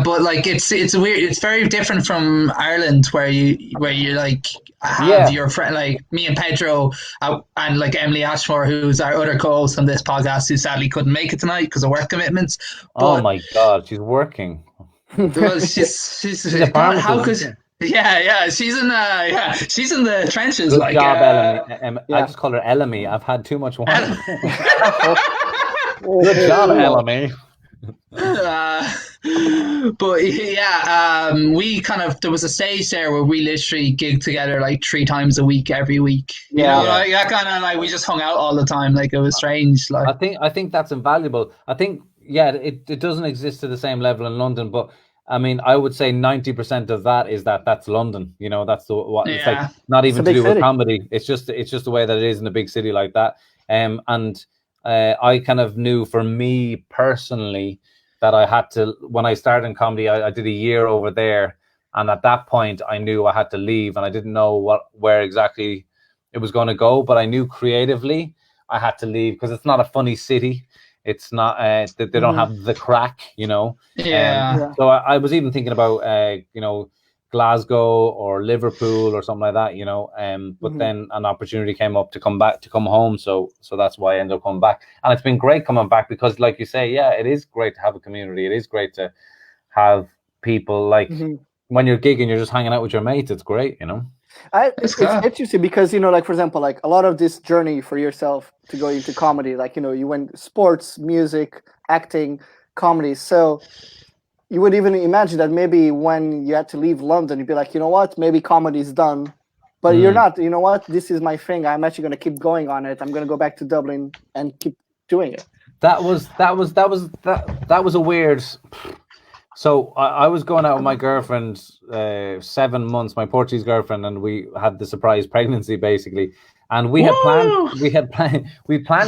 But like it's weird. It's very different from Ireland, where you like have your friend, like me and Pedro, and like Emily Ashmore, who's our other co-host on this podcast, who sadly couldn't make it tonight because of work commitments. But, oh my God, she's working. Well, she's a how could. Yeah, she's in the trenches. Good like job, Ellie. I just call her Ellie. I've had too much wine. Good job, Ellie. But we kind of, there was a stage there where we literally gigged together like 3 times a week, every week. You know, like that kind of, like, we just hung out all the time. Like, it was strange. Like, I think that's invaluable. I think it doesn't exist to the same level in London, but I mean, I would say 90% of that is that's London. You know, that's it's like not even to do with comedy. It's just the way that it is in a big city like that. And I kind of knew, for me personally, that I had to, when I started in comedy, I did a year over there, and at that point I knew I had to leave, and I didn't know where exactly it was going to go, but I knew creatively I had to leave, because it's not a funny city. It's not they don't have the crack, you know. So I was even thinking about you know, Glasgow or Liverpool or something like that, you know. But then an opportunity came up to come home. So that's why I ended up coming back, and it's been great coming back, because, like you say, it is great to have a community. It is great to have people, like when you're gigging, you're just hanging out with your mates. It's great, you know. It's interesting because, you know, like, for example, like a lot of this journey for yourself to go into comedy, like, you know, you went sports, music, acting, comedy. So you would even imagine that maybe when you had to leave London, you'd be like, you know what, maybe comedy's done. But you're not. You know what, this is my thing. I'm actually going to keep going on it. I'm going to go back to Dublin and keep doing it. That was a weird. So I was going out with my girlfriend 7 months, my Portuguese girlfriend, and we had the surprise pregnancy, basically. And we planned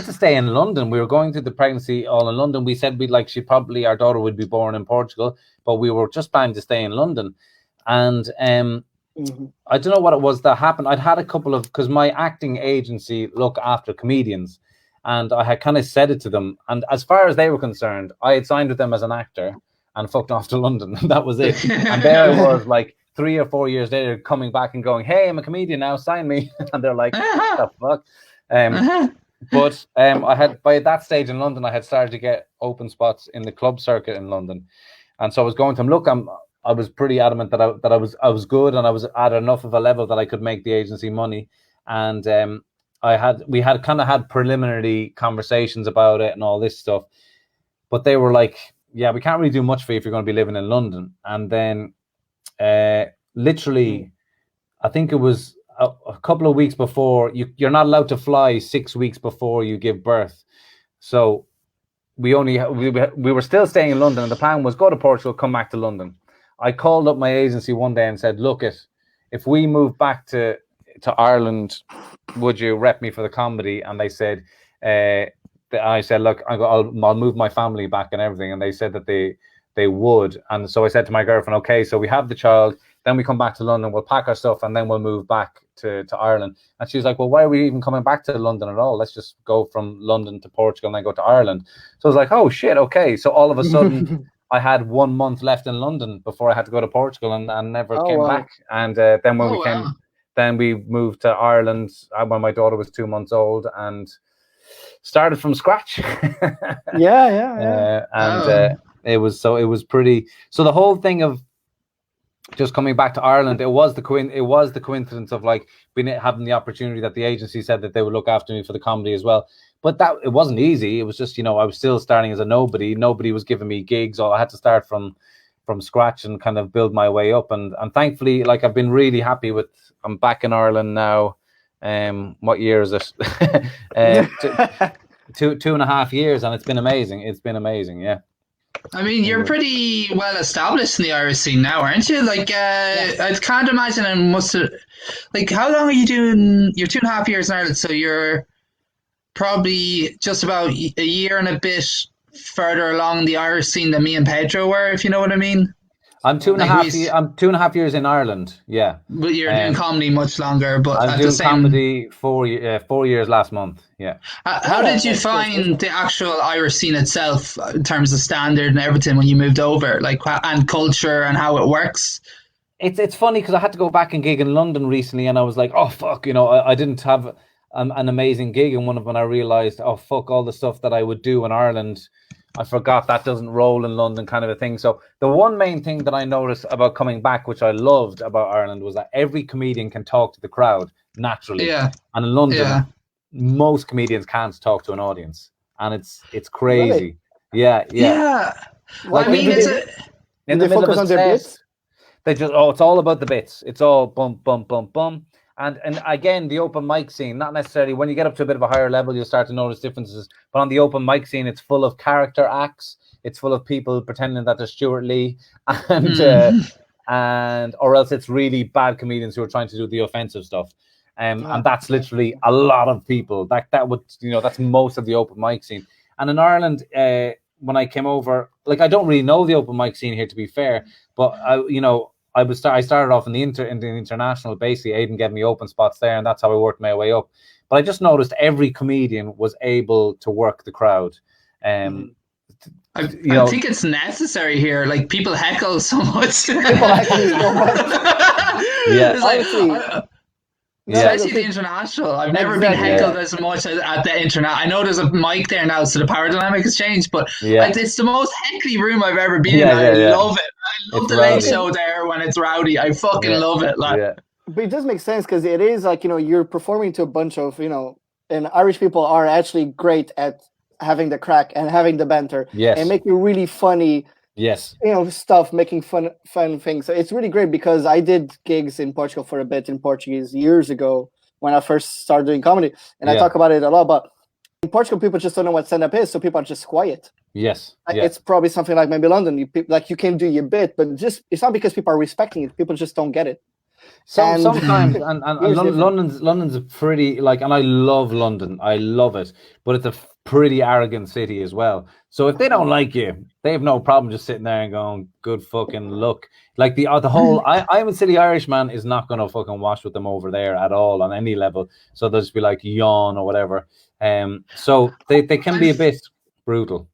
to stay in London. We were going through the pregnancy all in London. We said our daughter would be born in Portugal, but we were just planning to stay in London. And I don't know what it was that happened. I'd had a couple of, because my acting agency look after comedians, and I had kind of said it to them. And as far as they were concerned, I had signed with them as an actor and fucked off to London. That was it. And there I was, like 3 or 4 years later, coming back and going, "Hey, I'm a comedian now, sign me." And they're like, "What the fuck?" But I had, by that stage in London, I had started to get open spots in the club circuit in London. And so I was going to them, look, I was pretty adamant that I was good, and I was at enough of a level that I could make the agency money. And we had kind of had preliminary conversations about it and all this stuff. But they were like, "Yeah, we can't really do much for you if you're going to be living in London." And then literally, I think it was a couple of weeks before you're not allowed to fly 6 weeks before you give birth. So we were still staying in London, and the plan was go to Portugal, come back to London. I called up my agency one day and said, look, if we move back to Ireland, would you rep me for the comedy? And they said, I said, look, I'll move my family back and everything. And they said that they would. And so I said to my girlfriend, okay, so we have the child, then we come back to London, we'll pack our stuff, and then we'll move back to Ireland. And she was like, well, why are we even coming back to London at all? Let's just go from London to Portugal and then go to Ireland. So I was like, oh shit, okay. So all of a sudden I had 1 month left in London before I had to go to Portugal, and never came back. And then when then we moved to Ireland when my daughter was 2 months old and started from scratch. It was pretty. So the whole thing of just coming back to Ireland, it was the coincidence of like having the opportunity that the agency said that they would look after me for the comedy as well. But that it wasn't easy. It was just, I was still starting as a nobody. Nobody was giving me gigs. I had to start from scratch and kind of build my way up. And thankfully, like, I've been really happy with. I'm back in Ireland now. What year is it? 2.5 years, and it's been amazing. It's been amazing. Yeah. I mean, you're pretty well established in the Irish scene now, aren't you? Like, I can't imagine it must have. Like, how long are you doing? You're 2.5 years in Ireland, so you're probably just about a year and a bit further along the Irish scene than me and Pedro were, if you know what I mean. I'm 2.5 years in Ireland. Yeah, but you're doing comedy much longer. But I'm doing comedy 4 years last month. Yeah. How did you find the actual Irish scene itself in terms of standard and everything when you moved over, like, and culture and how it works? It's funny because I had to go back and gig in London recently, and I was like, oh fuck, I didn't have an amazing gig in one of them, and I realized, oh fuck, all the stuff that I would do in Ireland, I forgot that doesn't roll in London, kind of a thing. So the one main thing that I noticed about coming back, which I loved about Ireland, was that every comedian can talk to the crowd naturally. Yeah. And in London, most comedians can't talk to an audience, and it's crazy. Really? Yeah. Well, I mean, in the middle of on their bits? They just it's all about the bits. It's all bum bum bum bum. And again, the open mic scene, not necessarily, when you get up to a bit of a higher level, you'll start to notice differences. But on the open mic scene, it's full of character acts. It's full of people pretending that they're Stuart Lee, and or else it's really bad comedians who are trying to do the offensive stuff. And that's literally a lot of people. That would, that's most of the open mic scene. And in Ireland, when I came over, like, I don't really know the open mic scene here, to be fair, but I started off in the international. Basically, Aidan gave me open spots there, and that's how I worked my way up. But I just noticed every comedian was able to work the crowd. I think it's necessary here. Like, people heckle so much. Especially the international. I've never been heckled as much at the international. I know there's a mic there now, so the power dynamic has changed, but it's the most heckly room I've ever been in. I love it. I love the late show there when it's rowdy. I fucking love it. But it does make sense, because it is like, you're performing to a bunch of, and Irish people are actually great at having the crack and having the banter and making really funny stuff, making fun things. So it's really great, because I did gigs in Portugal for a bit in Portuguese years ago when I first started doing comedy, and I talk about it a lot. But in Portugal, people just don't know what stand-up is, so people are just quiet. It's probably something like maybe London. You can do your bit, but it's not because people are respecting it. People just don't get it. Sometimes and London's a pretty, like, and I love London. I love it, but it's a pretty arrogant city as well. So if they don't like you, they have no problem just sitting there and going, good fucking luck. Like the whole I'm a silly Irishman is not going to fucking wash with them over there at all on any level. So they'll just be like, yawn or whatever. So they can be a bit brutal.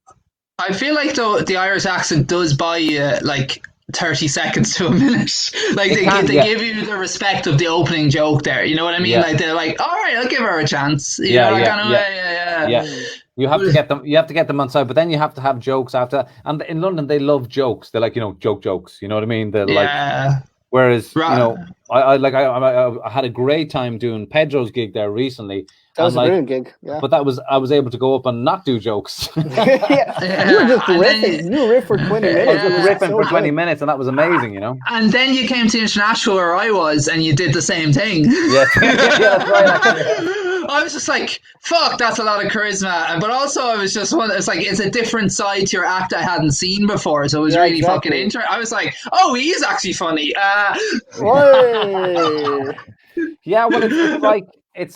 I feel like, though, the Irish accent does buy you like 30 seconds to a minute. Like, they give you the respect of the opening joke there. You know what I mean? Like, they're like, all right, I'll give her a chance. You know, You have to get them. You have to get them on side, but then you have to have jokes after. And in London, they love jokes. They're like, joke jokes. You know what I mean? They're like, Whereas, you know, I had a great time doing Pedro's gig there recently. That was a brilliant gig, yeah. But I was able to go up and not do jokes. You were just riffing. You riffed for 20 minutes. I was riffing for 20 minutes, and that was amazing, you know. And then you came to International where I was, and you did the same thing. Yes, that's right. I was just like, fuck, that's a lot of charisma. But also, I was just it's a different side to your act I hadn't seen before. So it was really fucking interesting. I was like, oh, he is actually funny. Yeah, well, it's like,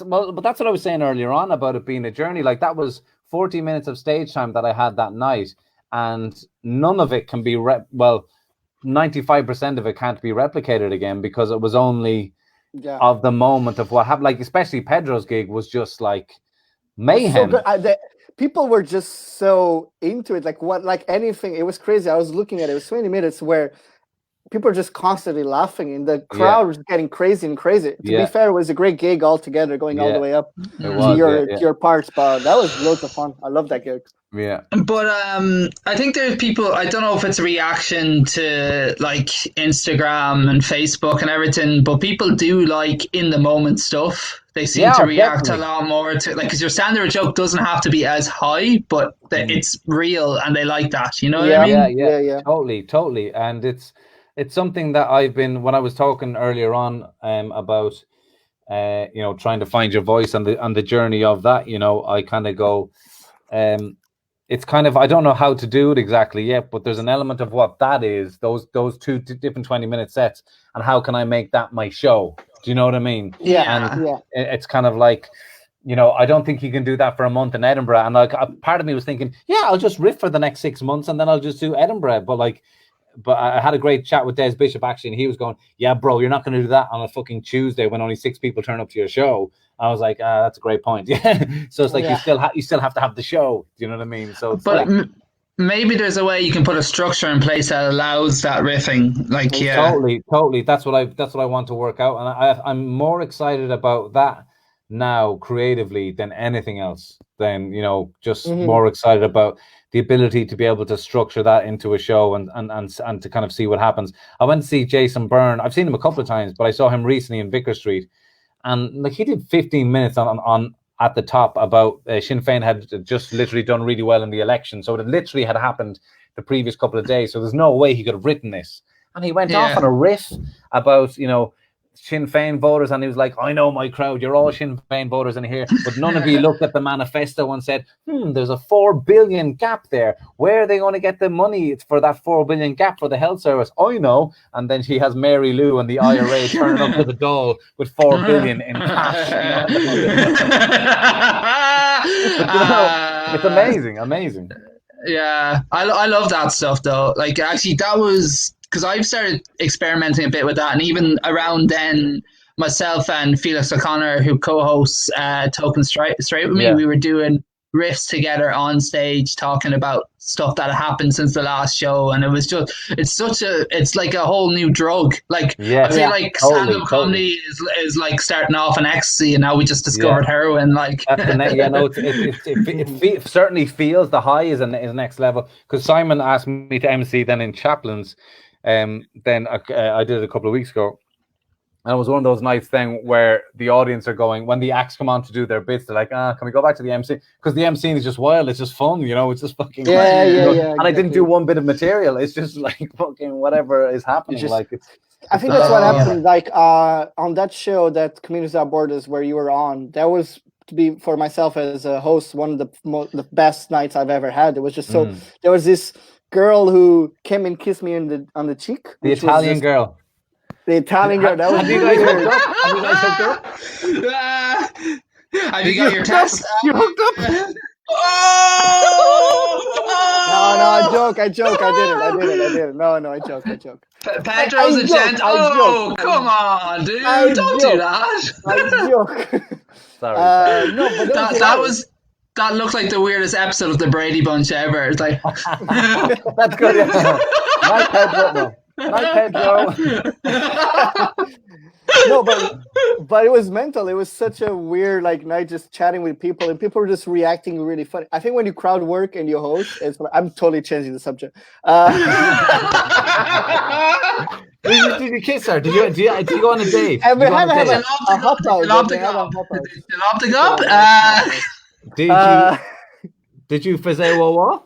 but that's what I was saying earlier on about it being a journey. Like, that was 40 minutes of stage time that I had that night, and none of it can be 95% of it can't be replicated again, because it was only of the moment of what happened. Like, especially Pedro's gig was just like mayhem. So people were just so into it, like anything. It was crazy. I was looking at it. It was 20 minutes where people are just constantly laughing, and the crowd was getting crazy and crazy. To be fair, it was a great gig altogether, going all the way up to your parts. But that was loads of fun. I love that gig. Yeah. But I think there's people, I don't know if it's a reaction to like Instagram and Facebook and everything, but people do like in the moment stuff. They seem to react a lot more to, like, because your standard joke doesn't have to be as high, but it's real, and they like that. You know what I mean? Yeah. Totally. And it's something that I've been, when I was talking earlier on about, you know, trying to find your voice and the journey of that, you know, I kind of go, it's kind of, I don't know how to do it exactly yet, but there's an element of what that is, those two different 20-minute sets, and how can I make that my show? Do you know what I mean? And it's kind of like, you know, I don't think you can do that for a month in Edinburgh. And like, part of me was thinking, I'll just riff for the next 6 months and then I'll just do Edinburgh. But I had a great chat with Des Bishop, actually, and he was going, yeah, bro, you're not going to do that on a fucking Tuesday when only 6 people turn up to your show. I was like, that's a great point. Yeah. So it's like, you still have to have the show. Do you know what I mean? So it's maybe there's a way you can put a structure in place that allows that riffing. Like, totally. That's what I want to work out. And I'm more excited about that now creatively than anything else. Than, you know, just more excited about the ability to be able to structure that into a show and to kind of see what happens. I went to see Jason Byrne. I've seen him a couple of times, but I saw him recently in Vicar Street, and like, he did 15 minutes on at the top about Sinn Féin had just literally done really well in the election, so it literally had happened the previous couple of days. So there's no way he could have written this, and he went off on a riff about, you know, Sinn Féin voters, and he was like, I know my crowd, you're all Sinn Féin voters in here, but none of you looked at the manifesto and said, there's a 4 billion gap there. Where are they going to get the money for that 4 billion gap for the health service? I know. And then she has Mary Lou and the IRA turning up to the doll with 4 billion in cash. It's amazing. Yeah, I love that stuff though. Like, actually, that was because I've started experimenting a bit with that, and even around then, myself and Felix O'Connor, who co-hosts Token Straight with me, we were doing riffs together on stage, talking about stuff that happened since the last show, and it was just, it's like a whole new drug. Like, I feel like stand-up comedy is like starting off on ecstasy, and now we just discovered heroin. Like, it certainly feels the high is a next level. Because Simon asked me to MC then in Chaplains. Then I did it a couple of weeks ago, and it was one of those nights then where the audience are going, when the acts come on to do their bits, they're like, can we go back to the MC? Because the MC is just wild, it's just fun, you know, it's just fucking and I didn't do one bit of material, it's just like fucking whatever is happening. I think that's what happened. Like on that show, that Communities Without Borders, where you were on, that was, to be, for myself as a host, one of the best nights I've ever had. It was just so there was this girl who came and kissed me on the cheek. The Italian girl. The Italian girl. That was weird. Have you got your test? You hooked up? No, I joke. I did it. No, I joke. Pedro's a gent. Oh, come on, dude. Don't do that. I joke. Sorry. No, but that looked like the weirdest episode of the Brady Bunch ever. It's like, that's good. Yeah. Night Pedro. No, but it was mental. It was such a weird night, just chatting with people, and people were just reacting really funny. I think when you crowd work and you host, I'm totally changing the subject. Did you kiss her? Did you go on a date? And we Did you go on had a to have date? a hot dog. Love the They had a cup. hot dog. Love the cup. Did you say what?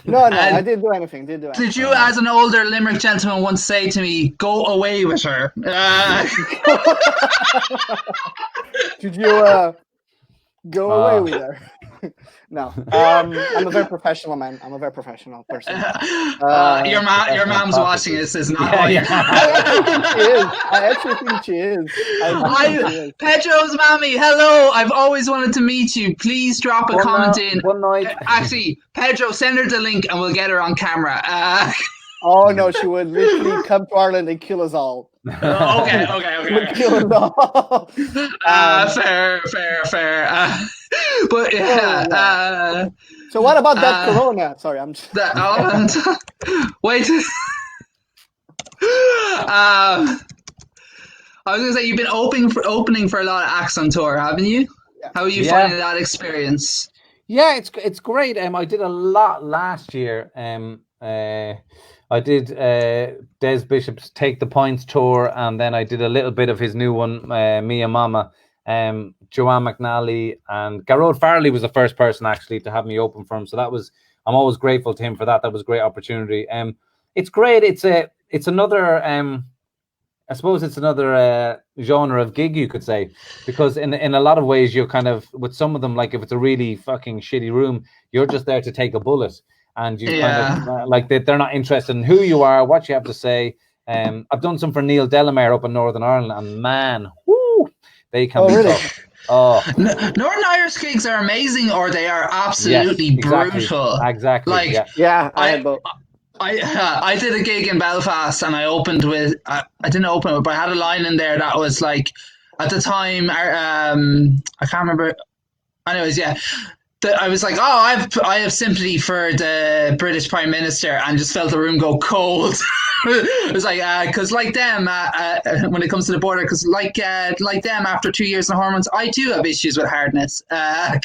No, I didn't do anything. Did you, as an older Limerick gentleman, once say to me, "Go away with her"? Did you go away with her? No, I'm a very professional man. I'm a very professional person. Your mom's watching this, is not. I actually think she is. Pedro's mommy, hello. I've always wanted to meet you. Please drop a comment in. One night. Actually, Pedro, send her the link and we'll get her on camera. Oh no, she would literally come to Ireland and kill us all. Okay. Kill us all. Fair. But yeah. So what about that Corona? Sorry, I'm just... Wait. I was gonna say, you've been opening for a lot of acts on tour, haven't you? Yeah. How are you finding that experience? Yeah, it's great. I did a lot last year. I did Des Bishop's Take the Points tour, and then I did a little bit of his new one, Mia Mama. Joanne McNally and Garrod Farley was the first person actually to have me open for him. So I'm always grateful to him for that. That was a great opportunity. It's great. It's another I suppose it's another genre of gig, you could say, because in a lot of ways you're kind of, with some of them, like if it's a really fucking shitty room, you're just there to take a bullet, and you kind of like they're not interested in who you are, what you have to say. I've done some for Neil Delamere up in Northern Ireland, and man, whoo, they can be tough. Oh, Northern Irish gigs are amazing, or they are absolutely brutal. Exactly. Like, I had both. I did a gig in Belfast, and I opened with I didn't open it, but I had a line in there that was like, at the time, I can't remember. Anyways, yeah. I was like, I have sympathy for the British Prime Minister, and just felt the room go cold. It was like, because like them, when it comes to the border, because like them, after 2 years in hormones, I too have issues with hardness. Well,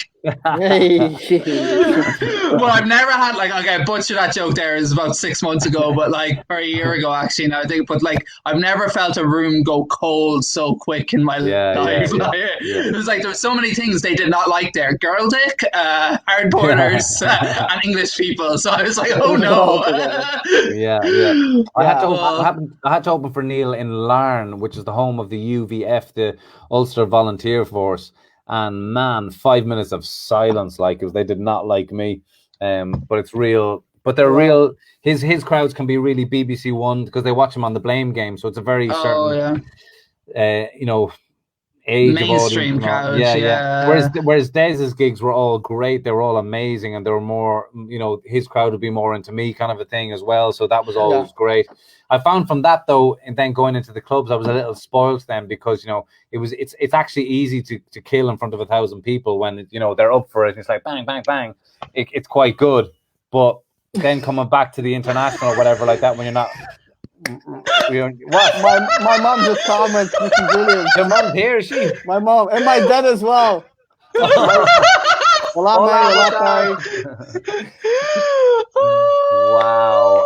I've never had butcher that joke there is about 6 months ago, but like, or a year ago actually, now I think, but like, I've never felt a room go cold so quick in my life. It was like, there were so many things they did not like there: girl dick, hard borders, and English people. So I was like, oh no. I had to open for Neil in Larne, which is the home of the UVF, the Ulster Volunteer Force. And man, 5 minutes of silence, like, if they did not like me. But it's real. But they're real. His crowds can be really BBC One because they watch him on the Blame Game. So it's a very certain, age mainstream of audience. Couch, Whereas Dez's gigs were all great. They were all amazing, and they were more, his crowd would be more into me kind of a thing as well. So that was always great. I found from that though, and then going into the clubs, I was a little spoiled then, because it's actually easy to kill in front of 1,000 people when they're up for it. It's like bang, bang, bang. It's quite good, but then coming back to the international or whatever like that, when you're not. What? My mom just commented, which is brilliant. Your mom's here, is she? My mom and my dad as well. Wow,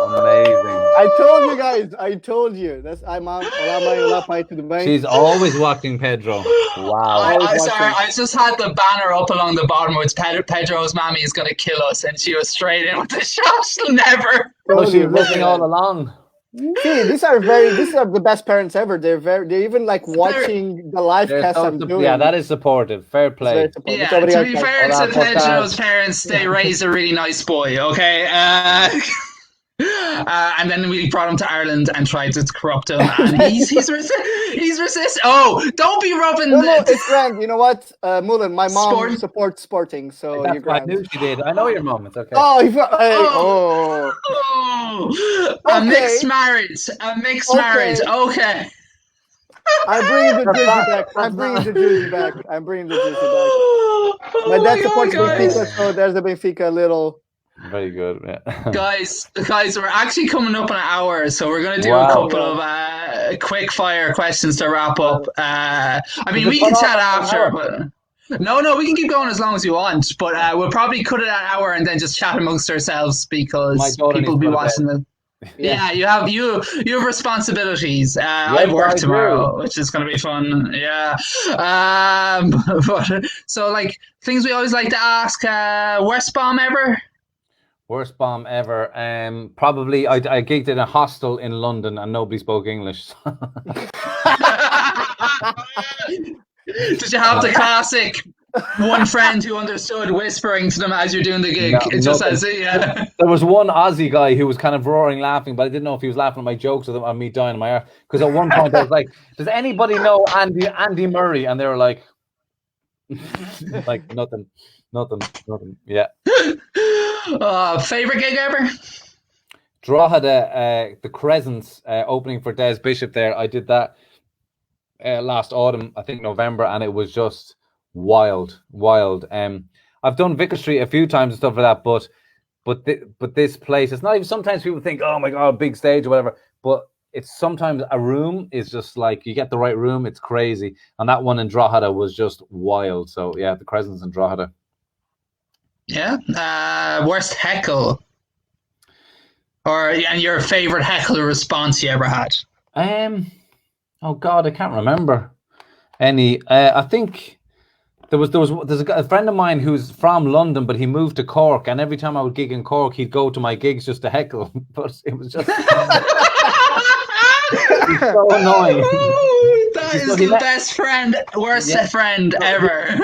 amazing. I told you. That's mom. To the bank. She's always watching Pedro. Wow. I just had the banner up along the bottom where it's Pedro's mommy is going to kill us, and she was straight in with the shots. Never. Oh, she was listening all along. See, these are the best parents ever. They're even like watching the live cast I'm doing. Yeah, that is supportive. Fair play. Yeah, to be fair to Pedro's parents, they raised a really nice boy. Okay. And then we brought him to Ireland and tried to corrupt him, and he's resisting. Oh, don't be rubbing. No, it's grand. You know what, Mullan? My mom supports sporting, so you're grand. I knew she did. I know your mom. It's okay. A mixed marriage. Okay. I'm bringing the jersey back. My dad supports Benfica, so there's the Benfica little. Very good, yeah. guys, we're actually coming up in an hour, so we're going to do a couple of quick fire questions to wrap up. We can chat after, but no, we can keep going as long as you want, but we'll probably cut it an hour and then just chat amongst ourselves, because people will be watching Yeah, you have responsibilities. I work tomorrow, which is going to be fun. Yeah. But so like things we always like to ask. Worst bomb ever? Worst bomb ever. Probably I gigged in a hostel in London and nobody spoke English. Did you have the classic one friend who understood whispering to them as you're doing the gig? No, it just says it, yeah. There was one Aussie guy who was kind of roaring laughing, but I didn't know if he was laughing at my jokes or on me dying in my heart. Because at one point I was like, does anybody know Andy Murray? And they were like, like nothing. Yeah. Favorite gig ever? Drogheda, the Crescents opening for Des Bishop there. I did that last autumn, I think November, and it was just wild. I've done Vicar Street a few times and stuff like that, but this place, it's not even. Sometimes people think, oh my god, big stage or whatever, but it's sometimes a room is just like you get the right room, it's crazy. And that one in Drogheda was just wild. So yeah, the Crescents in Drogheda. Yeah. Worst heckle, and your favorite heckle response you ever had? Oh God, I can't remember any. I think there's a friend of mine who's from London, but he moved to Cork, and every time I would gig in Cork, he'd go to my gigs just to heckle. But it was just it's so annoying. That is the best friend, worst friend ever.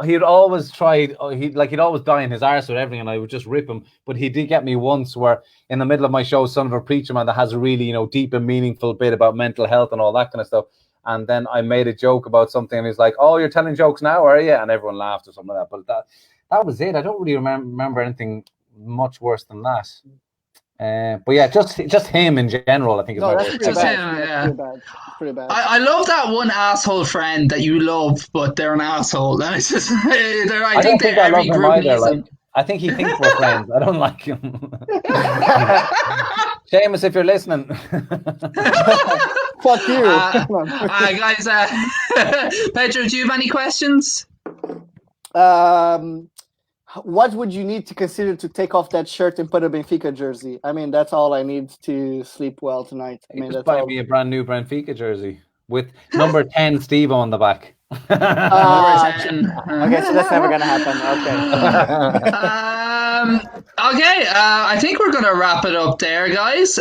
He'd always try. He'd always die in his arse with everything, and I would just rip him. But he did get me once, where in the middle of my show, son of a preacher man that has a really deep and meaningful bit about mental health and all that kind of stuff. And then I made a joke about something, and he's like, "Oh, you're telling jokes now, are you?" And everyone laughed or something like that. But that was it. I don't really remember anything much worse than that. But yeah, just him in general, I think is my worst. Pretty bad. Pretty bad. I love that one asshole friend that you love, but they're an asshole. And it's just, I think I love him either. I think he thinks we're friends. I don't like him. Seamus, if you're listening. Fuck you. Guys, Pedro, do you have any questions? What would you need to consider to take off that shirt and put a Benfica jersey? I mean, that's all I need to sleep well tonight. I mean, just buy me a brand new Benfica jersey with number 10 Steve on the back. Okay, so that's never gonna happen. Okay. I think we're gonna wrap it up there, guys.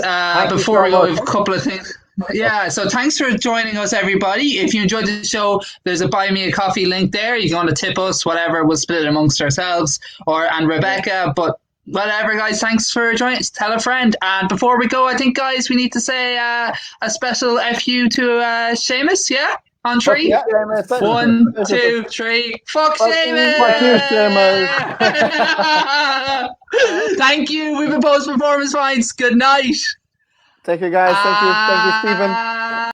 Before we go, we have a couple of things. Yeah, so thanks for joining us, everybody. If you enjoyed the show, there's a buy me a coffee link there. You can want to tip us, whatever. We'll split it amongst ourselves and Rebecca. But whatever, guys. Thanks for joining us. Tell a friend. And before we go, I think, guys, we need to say a special FU to Seamus. Yeah. On three. Yeah. 1, 2, 3. Fuck Seamus! Fuck you, Seamus! Thank you. We've been Post Performance Pints. Good night. Thank you, guys. Thank you, Stephen.